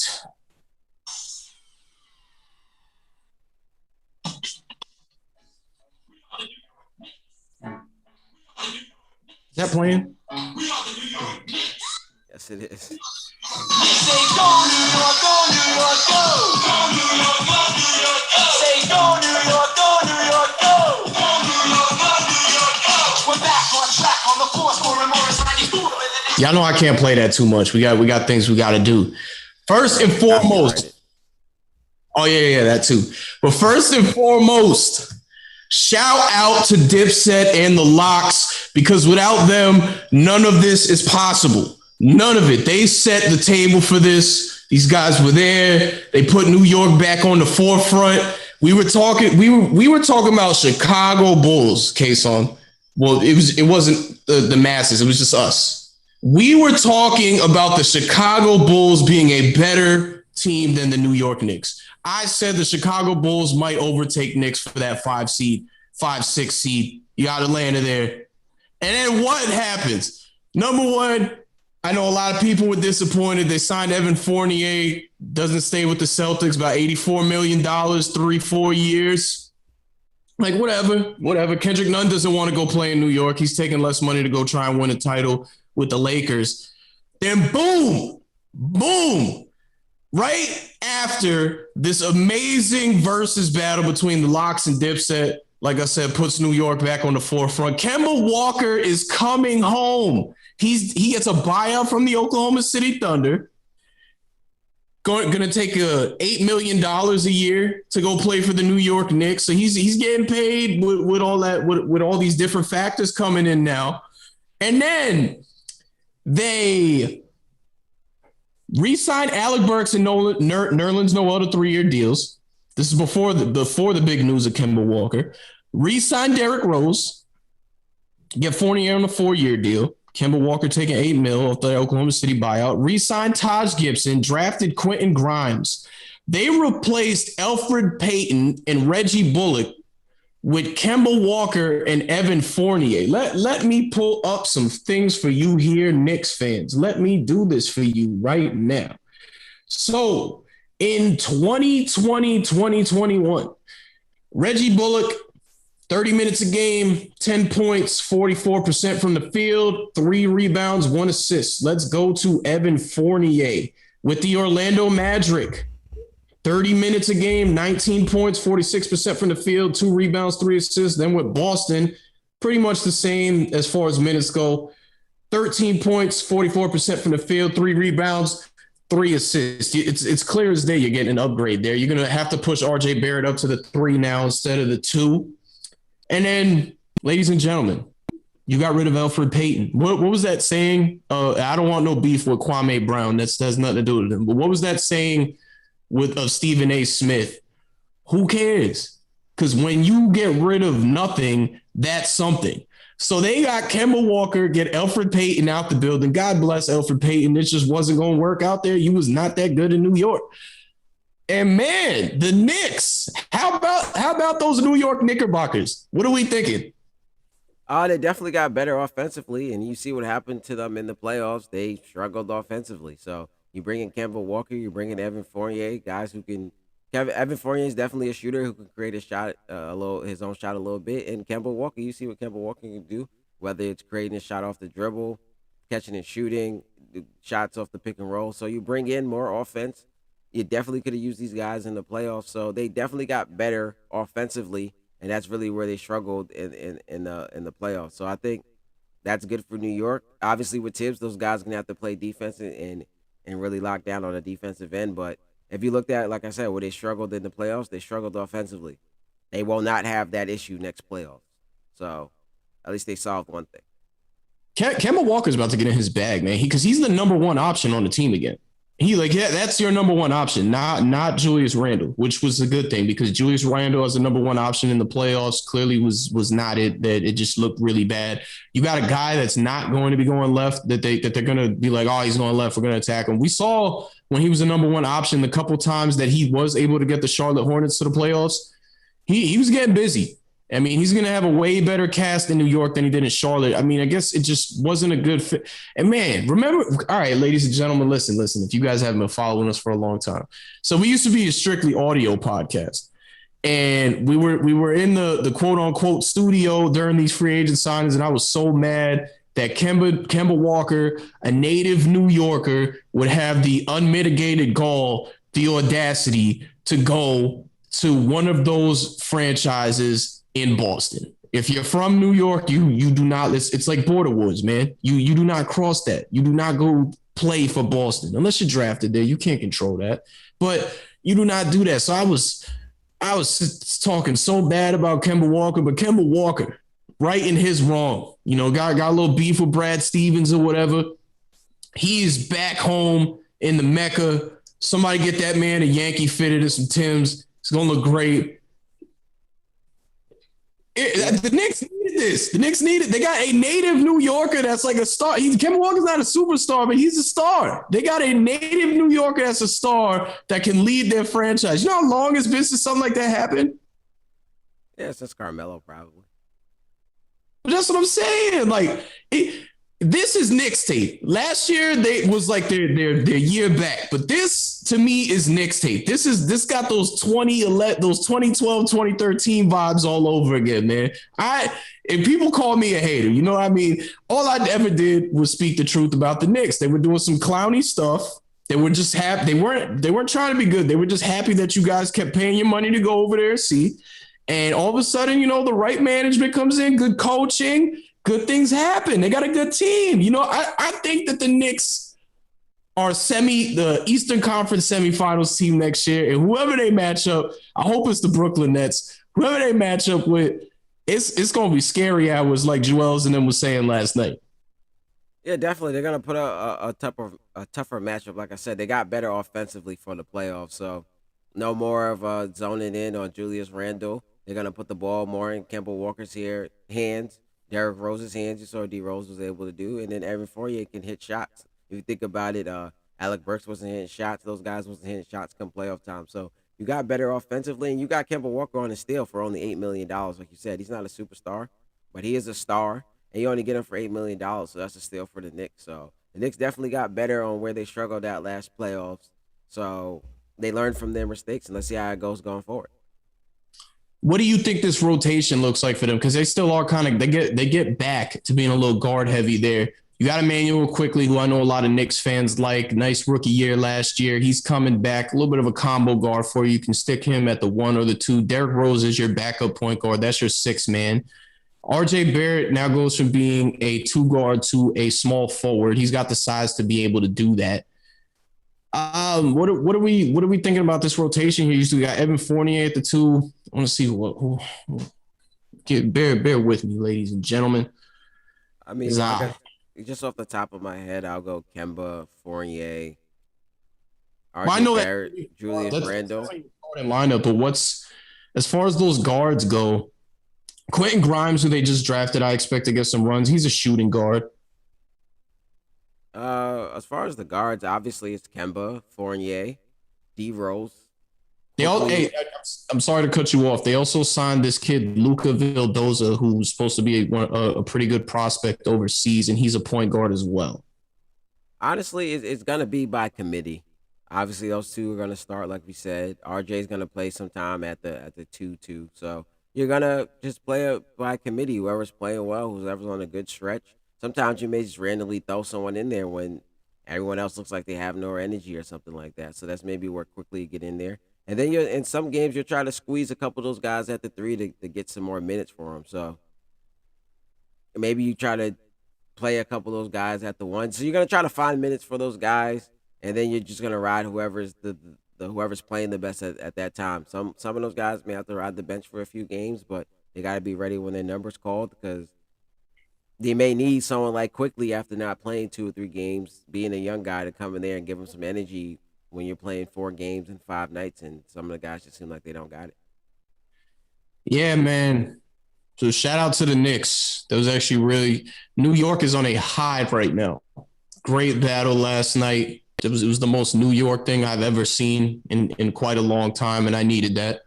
S2: Is that playing?
S1: Yes, it is.
S3: Say go New York, go New York, go! Go New York, go New York, go! Say go New York, go New York, go! Go New York, go New York, go! We're back on track on the fourth scoring Morris 94.
S2: Y'all know I can't play that too much. We got things we got to do. First and foremost. Oh yeah, that too. But first and foremost, shout out to Dipset and the Locks, because without them, none of this is possible. None of it. They set the table for this. These guys were there. They put New York back on the forefront. We were talking about Chicago Bulls, Kayson. Well, it wasn't the masses. It was just us. We were talking about the Chicago Bulls being a better team than the New York Knicks. I said the Chicago Bulls might overtake Knicks for that 5 seed, 5-6 seed. You got Atlanta there. And then what happens? Number one, I know a lot of people were disappointed. They signed Evan Fournier, doesn't stay with the Celtics, about $84 million, 3-4 years. Like, whatever. Kendrick Nunn doesn't want to go play in New York. He's taking less money to go try and win a title with the Lakers. Then boom, right after this amazing versus battle between the Locks and Dipset, like I said, puts New York back on the forefront. Kemba Walker is coming home. He gets a buyout from the Oklahoma City Thunder. Going to take $8 million a year to go play for the New York Knicks. So he's getting paid with all that, with all these different factors coming in now. And then they re-signed Alec Burks and Nerlens Noel to 3-year deals. This is before the big news of Kemba Walker. Re-signed Derrick Rose. Get Fournier on a 4-year deal. Kemba Walker taking $8 million off the Oklahoma City buyout. Re-signed Taj Gibson. Drafted Quentin Grimes. They replaced Elfrid Payton and Reggie Bullock with Kemba Walker and Evan Fournier. Let me pull up some things for you here, Knicks fans. Let me do this for you right now. So in 2020, 2021, Reggie Bullock, 30 minutes a game, 10 points, 44% from the field, 3 rebounds, 1 assist. Let's go to Evan Fournier with the Orlando Magic. 30 minutes a game, 19 points, 46% from the field, 2 rebounds, 3 assists. Then with Boston, pretty much the same as far as minutes go. 13 points, 44% from the field, 3 rebounds, 3 assists. It's clear as day you're getting an upgrade there. You're going to have to push RJ Barrett up to the 3 now instead of the 2. And then, ladies and gentlemen, you got rid of Elfrid Payton. What was that saying? I don't want no beef with Kwame Brown. That has nothing to do with him. But what was that saying of Stephen A. Smith? Who cares? Because when you get rid of nothing, that's something. So they got Kemba Walker, get Elfrid Payton out the building. God bless Elfrid Payton. It just wasn't going to work out there. You was not that good in New York. And man, the Knicks, how about those New York Knickerbockers? What are we thinking?
S1: They definitely got better offensively, and you see what happened to them in the playoffs. They struggled offensively. So you bring in Kemba Walker, you bring in Evan Fournier, guys who can. Evan Fournier is definitely a shooter who can create a shot, his own shot a little bit. And Kemba Walker, you see what Kemba Walker can do, whether it's creating a shot off the dribble, catching and shooting, shots off the pick and roll. So you bring in more offense. You definitely could have used these guys in the playoffs. So they definitely got better offensively, and that's really where they struggled in the playoffs. So I think that's good for New York. Obviously, with Tibbs, those guys are gonna have to play defense and really lock down on the defensive end. But if you looked at, like I said, where they struggled in the playoffs, they struggled offensively. They will not have that issue next playoffs. So at least they solved one thing.
S2: Kemba Walker's about to get in his bag, man. Because he's the number 1 option on the team again. That's your number 1 option, not Julius Randle, which was a good thing because Julius Randle as the number 1 option in the playoffs clearly was not it. That it just looked really bad. You got a guy that's not going to be going left that they're going to be like, oh, he's going left, we're going to attack him. We saw when he was the number 1 option the couple times that he was able to get the Charlotte Hornets to the playoffs. He was getting busy. I mean, he's going to have a way better cast in New York than he did in Charlotte. I mean, I guess it just wasn't a good fit. And man, remember, all right, ladies and gentlemen, listen, if you guys haven't been following us for a long time. So we used to be a strictly audio podcast. And we were in the quote unquote studio during these free agent signings. And I was so mad that Kemba Walker, a native New Yorker, would have the unmitigated gall, the audacity to go to one of those franchises in Boston. If you're from New York, you do not. It's like border wars, man. You do not cross that. You do not go play for Boston unless you're drafted there. You can't control that, but you do not do that. So I was talking so bad about Kemba Walker, but Kemba Walker, right in his wrong. Got a little beef with Brad Stevens or whatever. He's back home in the Mecca. Somebody get that man a Yankee fitted and some Timbs. It's gonna look great. The Knicks needed this. The Knicks needed. They got a native New Yorker that's like a star. Kemba Walker's not a superstar, but he's a star. They got a native New Yorker that's a star that can lead their franchise. You know how long it's been since something like that happened?
S1: Yeah, since Carmelo probably.
S2: But that's what I'm saying. This is Knicks tape. Last year they was like their year back, but this to me is Knicks tape. This got those 2012, 2013 vibes all over again, man. And people call me a hater, you know what I mean? All I ever did was speak the truth about the Knicks. They were doing some clowny stuff. They were just happy. They weren't trying to be good. They were just happy that you guys kept paying your money to go over there and see. And all of a sudden, the right management comes in, good coaching. Good things happen. They got a good team. I think that the Knicks are the Eastern Conference semifinals team next year. And whoever they match up, I hope it's the Brooklyn Nets. Whoever they match up with, it's going to be scary hours like Joel's and them was saying last night.
S1: Yeah, definitely. They're going to put a tougher matchup. Like I said, they got better offensively for the playoffs. So no more of zoning in on Julius Randle. They're going to put the ball more in Kemba Walker's hands. Derrick Rose's hands. You saw what D Rose was able to do, and then Evan Fournier can hit shots. If you think about it, Alec Burks wasn't hitting shots. Those guys wasn't hitting shots come playoff time. So you got better offensively, and you got Kemba Walker on a steal for only $8 million. Like you said, he's not a superstar, but he is a star, and you only get him for $8 million. So that's a steal for the Knicks. So the Knicks definitely got better on where they struggled at last playoffs. So they learned from their mistakes, and let's see how it goes going forward.
S2: What do you think this rotation looks like for them? Because they still are kind of they get back to being a little guard heavy there. You got Emmanuel Quickly, who I know a lot of Knicks fans like. Nice rookie year last year. He's coming back. A little bit of a combo guard for you. You can stick him at the 1 or the 2. Derrick Rose is your backup point guard. That's your 6th man. RJ Barrett now goes from being a 2 guard to a small forward. He's got the size to be able to do that. What are we thinking about this rotation here? You got Evan Fournier at the 2. I want to see who bear with me, ladies and gentlemen.
S1: I mean, just off the top of my head, I'll go Kemba, Fournier,
S2: Well, I
S1: RJ
S2: know that
S1: Barrett, Julius Randle.
S2: that's starting lineup, but what's as far as those guards go? Quentin Grimes, who they just drafted, I expect to get some runs. He's a shooting guard.
S1: As far as the guards, obviously it's Kemba, Fournier, D Rose.
S2: They all.
S1: Quickly,
S2: Hey, I'm sorry to cut you off. They also signed this kid Luca Vildoza, who's supposed to be a pretty good prospect overseas, and he's a point guard as well.
S1: honestly, it's gonna be by committee. Obviously, those two are gonna start, like we said. RJ's gonna play sometime at the 2-2. So you're gonna just play it by committee. Whoever's playing well, whoever's on a good stretch. Sometimes you may just randomly throw someone in there when everyone else looks like they have no energy or something like that. So that's maybe where quickly you get in there. And then you're in some games you'll try to squeeze a couple of those guys at the 3 to get some more minutes for them. So maybe you try to play a couple of those guys at the 1. So you're gonna try to find minutes for those guys, and then you're just gonna ride whoever's the whoever's playing the best at that time. Some of those guys may have to ride the bench for a few games, but they got to be ready when their number's called because they may need someone like quickly after not playing 2 or 3 games, being a young guy to come in there and give them some energy when you're playing 4 games in 5 nights, and some of the guys just seem like they don't got it.
S2: Yeah, man. So shout out to the Knicks. That was actually really New York is on a high right now. Great battle last night. It was the most New York thing I've ever seen in quite a long time, and I needed that.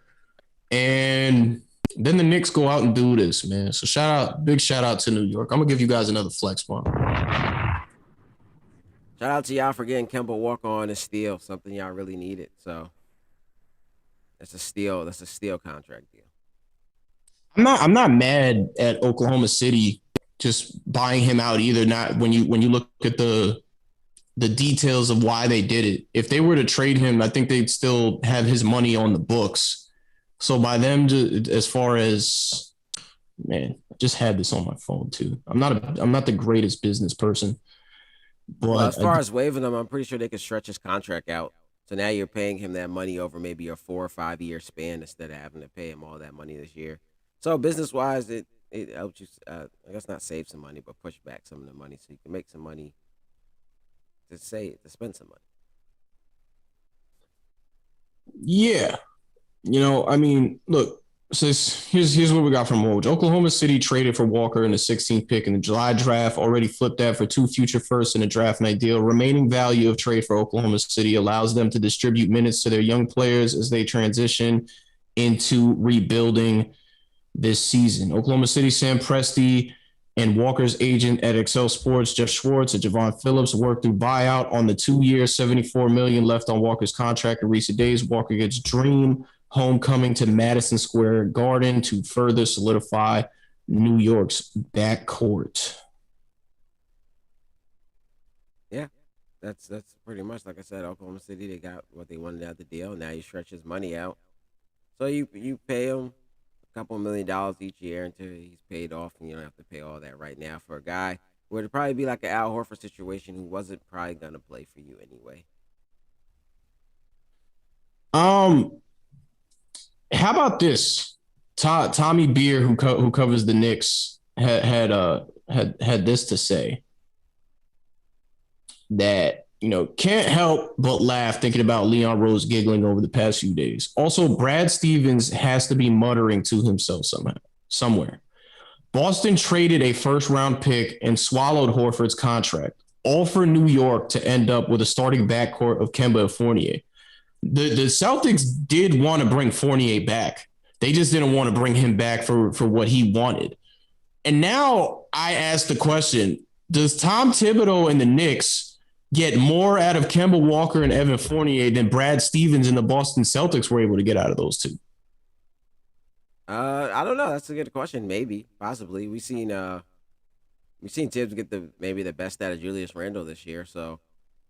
S2: And then the Knicks go out and do this, man. So big shout out to New York. I'm gonna give you guys another flex bomb.
S1: Shout out to y'all for getting Kemba Walker on a steal, something y'all really needed. So that's a steal. That's a steal contract deal.
S2: I'm not mad at Oklahoma City just buying him out either. Not when you look at the details of why they did it. If they were to trade him, I think they'd still have his money on the books. So by them, as far as man, I just had this on my phone too. I'm not the greatest business person,
S1: Well, as
S2: but
S1: far as waiving him, I'm pretty sure they could stretch his contract out. So now you're paying him that money over maybe a 4 or 5 year span instead of having to pay him all that money this year. So business wise, it helps you. I guess not save some money, but push back some of the money so you can make some money to spend some money.
S2: yeah, I mean, look. So here's what we got from Woj. Oklahoma City traded for Walker in the 16th pick in the July draft. Already flipped that for 2 future firsts in a draft night deal. Remaining value of trade for Oklahoma City allows them to distribute minutes to their young players as they transition into rebuilding this season. Oklahoma City, Sam Presti and Walker's agent at Excel Sports, Jeff Schwartz and Javon Phillips worked through buyout on the 2-year, $74 million left on Walker's contract in recent days. Walker gets dream homecoming to Madison Square Garden to further solidify New York's backcourt.
S1: Yeah, that's pretty much like I said. Oklahoma City, they got what they wanted out the deal. Now you stretch his money out, so you pay him a couple $1 million each year until he's paid off, and you don't have to pay all that right now for a guy who would probably be like an Al Horford situation who wasn't probably gonna play for you anyway.
S2: How about this? Tommy Beer, who covers the Knicks, had this to say that can't help but laugh thinking about Leon Rose giggling over the past few days. Also, Brad Stevens has to be muttering to himself somewhere. Boston traded a first-round pick and swallowed Horford's contract, all for New York to end up with a starting backcourt of Kemba and Fournier. The Celtics did want to bring Fournier back. They just didn't want to bring him back for what he wanted. And now I ask the question, does Tom Thibodeau and the Knicks get more out of Kemba Walker and Evan Fournier than Brad Stevens and the Boston Celtics were able to get out of those two?
S1: I don't know. That's a good question. Maybe, possibly. We've seen Tibbs get maybe the best out of Julius Randle this year, so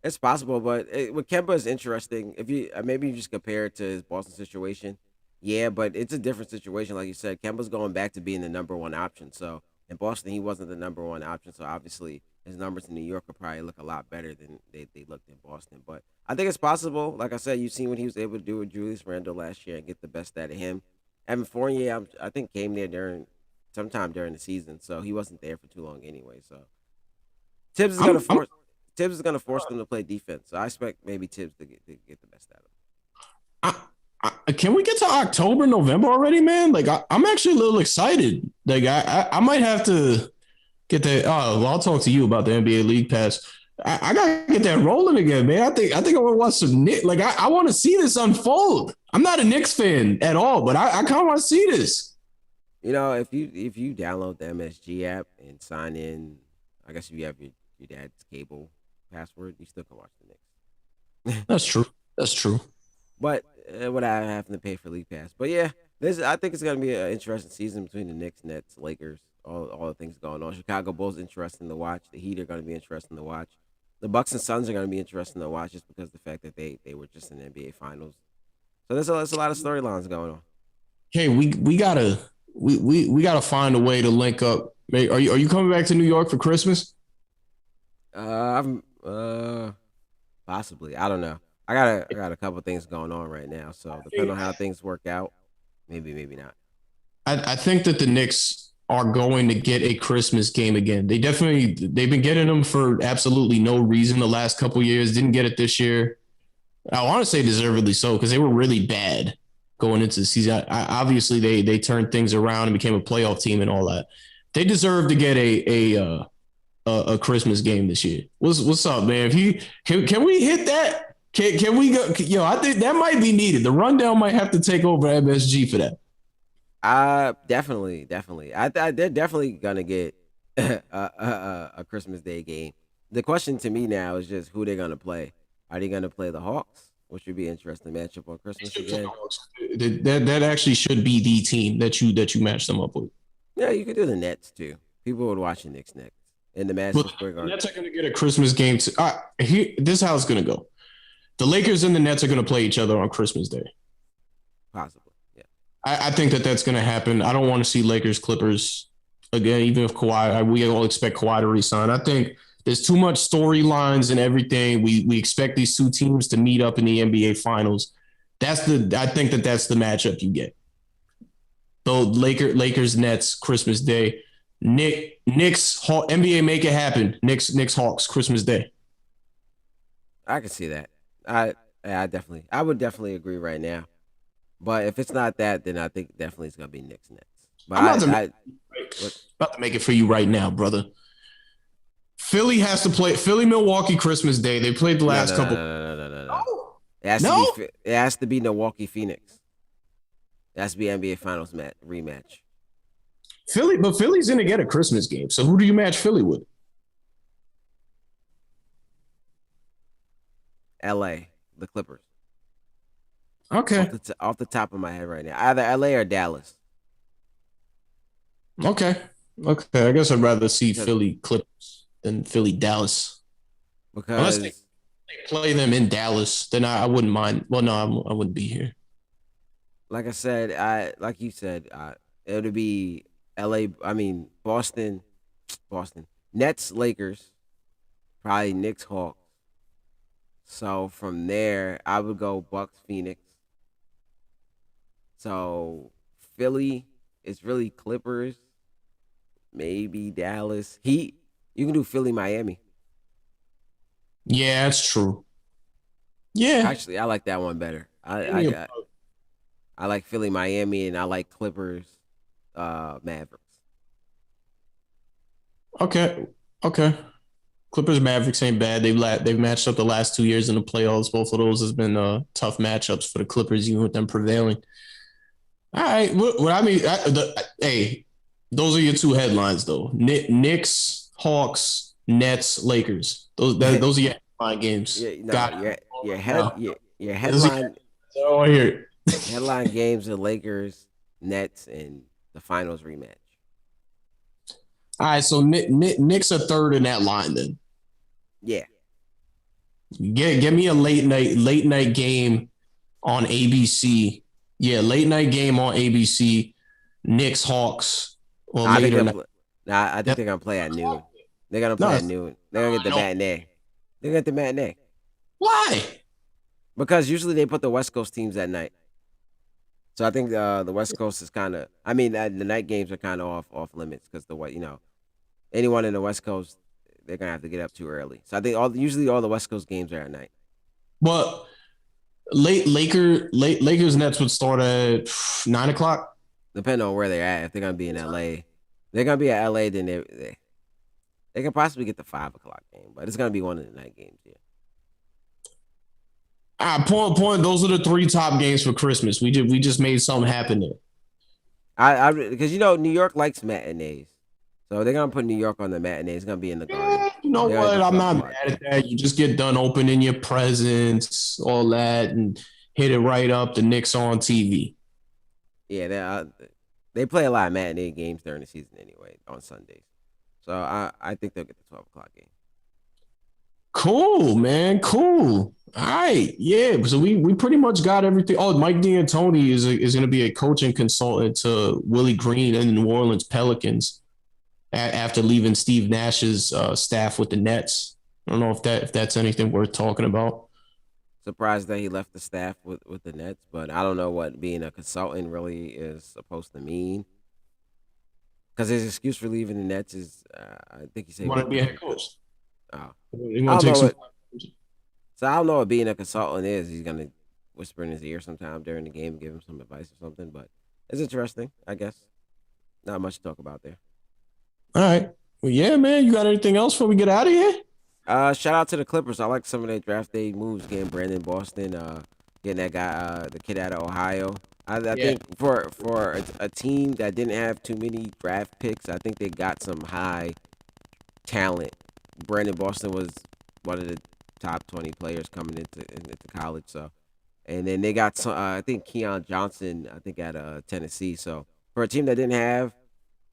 S1: it's possible. But with Kemba is interesting. If you maybe you just compare it to his Boston situation, yeah, but it's a different situation. Like you said, Kemba's going back to being the number one option. So in Boston, he wasn't the number one option. So obviously, his numbers in New York will probably look a lot better than they looked in Boston. But I think it's possible. Like I said, you've seen what he was able to do with Julius Randle last year and get the best out of him. Evan Fournier, I think, came there sometime during the season, so he wasn't there for too long anyway. So Tibbs is gonna force Tibbs is gonna force them to play defense. So I expect maybe Tibbs to get the best out of
S2: I, can we get to October, November already, man? Like I'm actually a little excited. Like I might have to get that. Oh, well, I'll talk to you about the NBA League Pass. I gotta get that rolling again, man. I think I want to watch some Knicks. Like I want to see this unfold. I'm not a Knicks fan at all, but I kind of want to see this.
S1: it. If you download the MSG app and sign in, I guess if you have your dad's cable password, you still can watch the Knicks.
S2: That's true. That's true.
S1: But without having to pay for League Pass. But yeah, this I think it's gonna be an interesting season between the Knicks, Nets, Lakers, all the things going on. Chicago Bulls interesting to watch. The Heat are gonna be interesting to watch. The Bucks and Suns are gonna be interesting to watch just because of the fact that they were just in the NBA Finals. So there's a lot of storylines going on.
S2: Hey, we gotta we gotta find a way to link up. Are you coming back to New York for Christmas?
S1: I'm possibly. I don't know. I got a couple things going on right now, so depending on how things work out, maybe not.
S2: I think that the Knicks are going to get a Christmas game again. They've been getting them for absolutely no reason the last couple years. Didn't get it this year. I want to say deservedly so because they were really bad going into the season. Obviously, they turned things around and became a playoff team and all that. They deserve to get a Christmas game this year. What's up, man? If you can we hit that? Can we go? Yo, I think that might be needed. The rundown might have to take over MSG for that.
S1: Definitely. They're definitely gonna get a Christmas Day game. The question to me now is just who they're gonna play. Are they gonna play the Hawks, which would be an interesting matchup on Christmas again?
S2: That actually should be the team that you match them up with.
S1: Yeah, you could do the Nets too. People would watch the Knicks next in the Madison
S2: But
S1: Square
S2: the
S1: Garden.
S2: Nets are going to get a Christmas game. This is how it's going to go. The Lakers and the Nets are going to play each other on Christmas Day.
S1: Possibly, yeah.
S2: I think that that's going to happen. I don't want to see Lakers Clippers again, even if Kawhi. We all expect Kawhi to resign. I think there's too much storylines and everything. We expect these two teams to meet up in the NBA Finals. I think that that's the matchup you get. So Lakers Nets Christmas Day. Knicks NBA make it happen. Knicks Hawks Christmas Day.
S1: I can see that. I would definitely agree right now. But if it's not that, then I think definitely it's gonna be Knicks Nets. But
S2: I'm about to make it for you right now, brother. Philly has to play Philly Milwaukee Christmas Day. They played the last couple.
S1: No. It has to be Milwaukee Phoenix. It has to be NBA Finals rematch.
S2: But Philly's gonna get a Christmas game. So who do you match Philly with?
S1: LA, the Clippers.
S2: Okay.
S1: Off the top of my head right now. Either LA or Dallas.
S2: Okay. I guess I'd rather see Philly Clippers than Philly Dallas. Unless
S1: Because
S2: they play them in Dallas, then I wouldn't mind. Well, no, I wouldn't be here.
S1: like I said, like you said, it would be LA, Boston, Nets, Lakers, probably Knicks, Hawks. So from there, I would go Bucks, Phoenix. So Philly is really Clippers, maybe Dallas, Heat. You can do Philly, Miami.
S2: Yeah, that's true. Yeah.
S1: Actually, I like that one better. I like Philly, Miami, and I like Clippers, Mavericks.
S2: Okay. Okay. Clippers Mavericks ain't bad. They've matched up the last 2 years in the playoffs. Both of those has been tough matchups for the Clippers, even with them prevailing. All right. What I mean, hey, those are your two headlines though. Knicks, Hawks, Nets, Lakers. Those are your headline games.
S1: Yeah, no,
S2: Got it.
S1: your
S2: Those are
S1: headline
S2: your, I hear it.
S1: headline games: the Lakers, Nets, and the finals rematch.
S2: All right, so Knicks are third in that line then.
S1: Yeah,
S2: Get me a late night game on ABC. Yeah, late night game on ABC. Knicks Hawks or
S1: I think
S2: later
S1: they'll.
S2: night.
S1: I think they're gonna play at noon. They're gonna
S2: No,
S1: play at noon. They're gonna get the
S2: no.
S1: matinee. They're gonna get the matinee
S2: Why?
S1: because usually they put the West Coast teams at night. So I think the West Coast is kind of. I mean, the night games are kind of off limits because the what anyone in the West Coast they're gonna have to get up too early. So I think usually all the West Coast games are at night.
S2: But Lakers Nets would start at 9 o'clock.
S1: Depending on where they're at. If they're gonna be in LA, they're gonna be at LA. Then they can possibly get the 5 o'clock game, but it's gonna be one of the night games. Yeah.
S2: Point. Those are the three top games for Christmas. We just made something happen there.
S1: I because New York likes matinees, so they're gonna put New York on the matinee. It's gonna be in the Garden.
S2: You know
S1: They're gonna
S2: what?
S1: do
S2: I'm
S1: 12
S2: not
S1: o'clock.
S2: mad at that. You just get done opening your presents, all that, and hit it right up. The Knicks on TV.
S1: Yeah, they play a lot of matinee games during the season anyway on Sundays. So I think they'll get the 12 o'clock game.
S2: Cool, man. Cool. All right. Yeah. So we pretty much got everything. Oh, Mike D'Antoni is going to be a coaching consultant to Willie Green and the New Orleans Pelicans after leaving Steve Nash's staff with the Nets. I don't know if that's anything worth talking about.
S1: Surprised that he left the staff with the Nets, but I don't know what being a consultant really is supposed to mean. Because his excuse for leaving the Nets is, I think he said
S2: You
S1: he
S2: want to
S1: wanted
S2: be a
S1: to
S2: head coach?
S1: Oh.
S2: You
S1: I
S2: want
S1: don't
S2: to take
S1: know
S2: some?
S1: so I don't know what being a consultant is. He's gonna whisper in his ear sometime during the game, give him some advice or something. But it's interesting, I guess. Not much to talk about there.
S2: All right. Well, yeah, man. You got anything else before we get out of here?
S1: Shout out to the Clippers. I like some of their draft day moves, getting Brandon Boston, getting that guy, the kid out of Ohio. I think for a team that didn't have too many draft picks, I think they got some high talent. Brandon Boston was one of the top 20 players coming into college. So, and then they got some, I think Keon Johnson, I think at Tennessee. So for a team that didn't have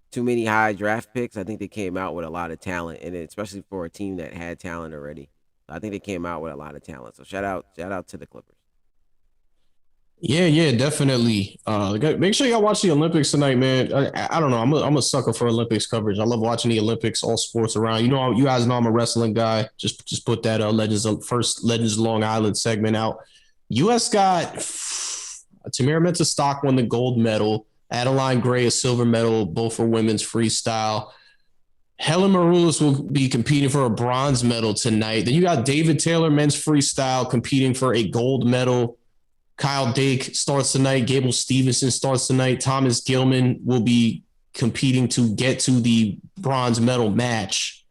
S1: too many high draft picks, I think they came out with a lot of talent, and especially for a team that had talent already, I think they came out with a lot of talent. So shout out to the Clippers.
S2: Yeah, definitely. Make sure y'all watch the Olympics tonight, man. I don't know. I'm a sucker for Olympics coverage. I love watching the Olympics, all sports around. You guys know I'm a wrestling guy. Just put that first Legends Long Island segment out. U.S. got Tamira Mensah-Stock won the gold medal. Adeline Gray a silver medal, both for women's freestyle. Helen Maroulis will be competing for a bronze medal tonight. Then you got David Taylor, men's freestyle, competing for a gold medal. Kyle Dake starts tonight. Gable Stevenson starts tonight. Thomas Gilman will be competing to get to the bronze medal match.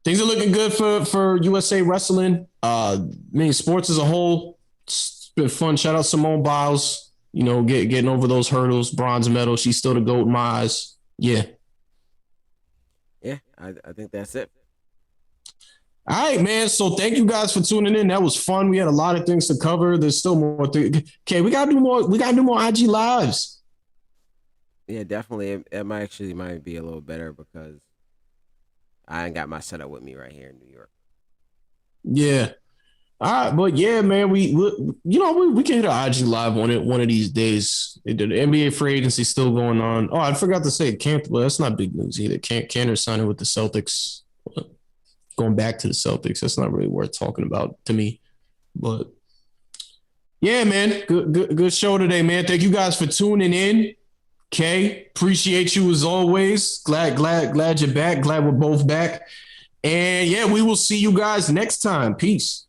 S2: Things are looking good for USA Wrestling. Sports as a whole, it's been fun. Shout out Simone Biles, getting over those hurdles, bronze medal. She's still the GOAT in my eyes. Yeah.
S1: Yeah, I think that's it.
S2: All right, man. So thank you guys for tuning in. That was fun. We had a lot of things to cover. There's still more things. Okay, we gotta do more. We gotta do more IG lives.
S1: Yeah, definitely. It might be a little better because I ain't got my setup with me right here in New York.
S2: Yeah. All right, but yeah, man, we can hit an IG live one of these days. The NBA free agency still going on. Oh, I forgot to say, well, that's not big news either. Cantor signing with the Celtics. Going back to the Celtics, that's not really worth talking about to me. But yeah, man, good show today, man. Thank you guys for tuning in. Okay, appreciate you as always. Glad you're back. Glad we're both back. And yeah, we will see you guys next time. Peace.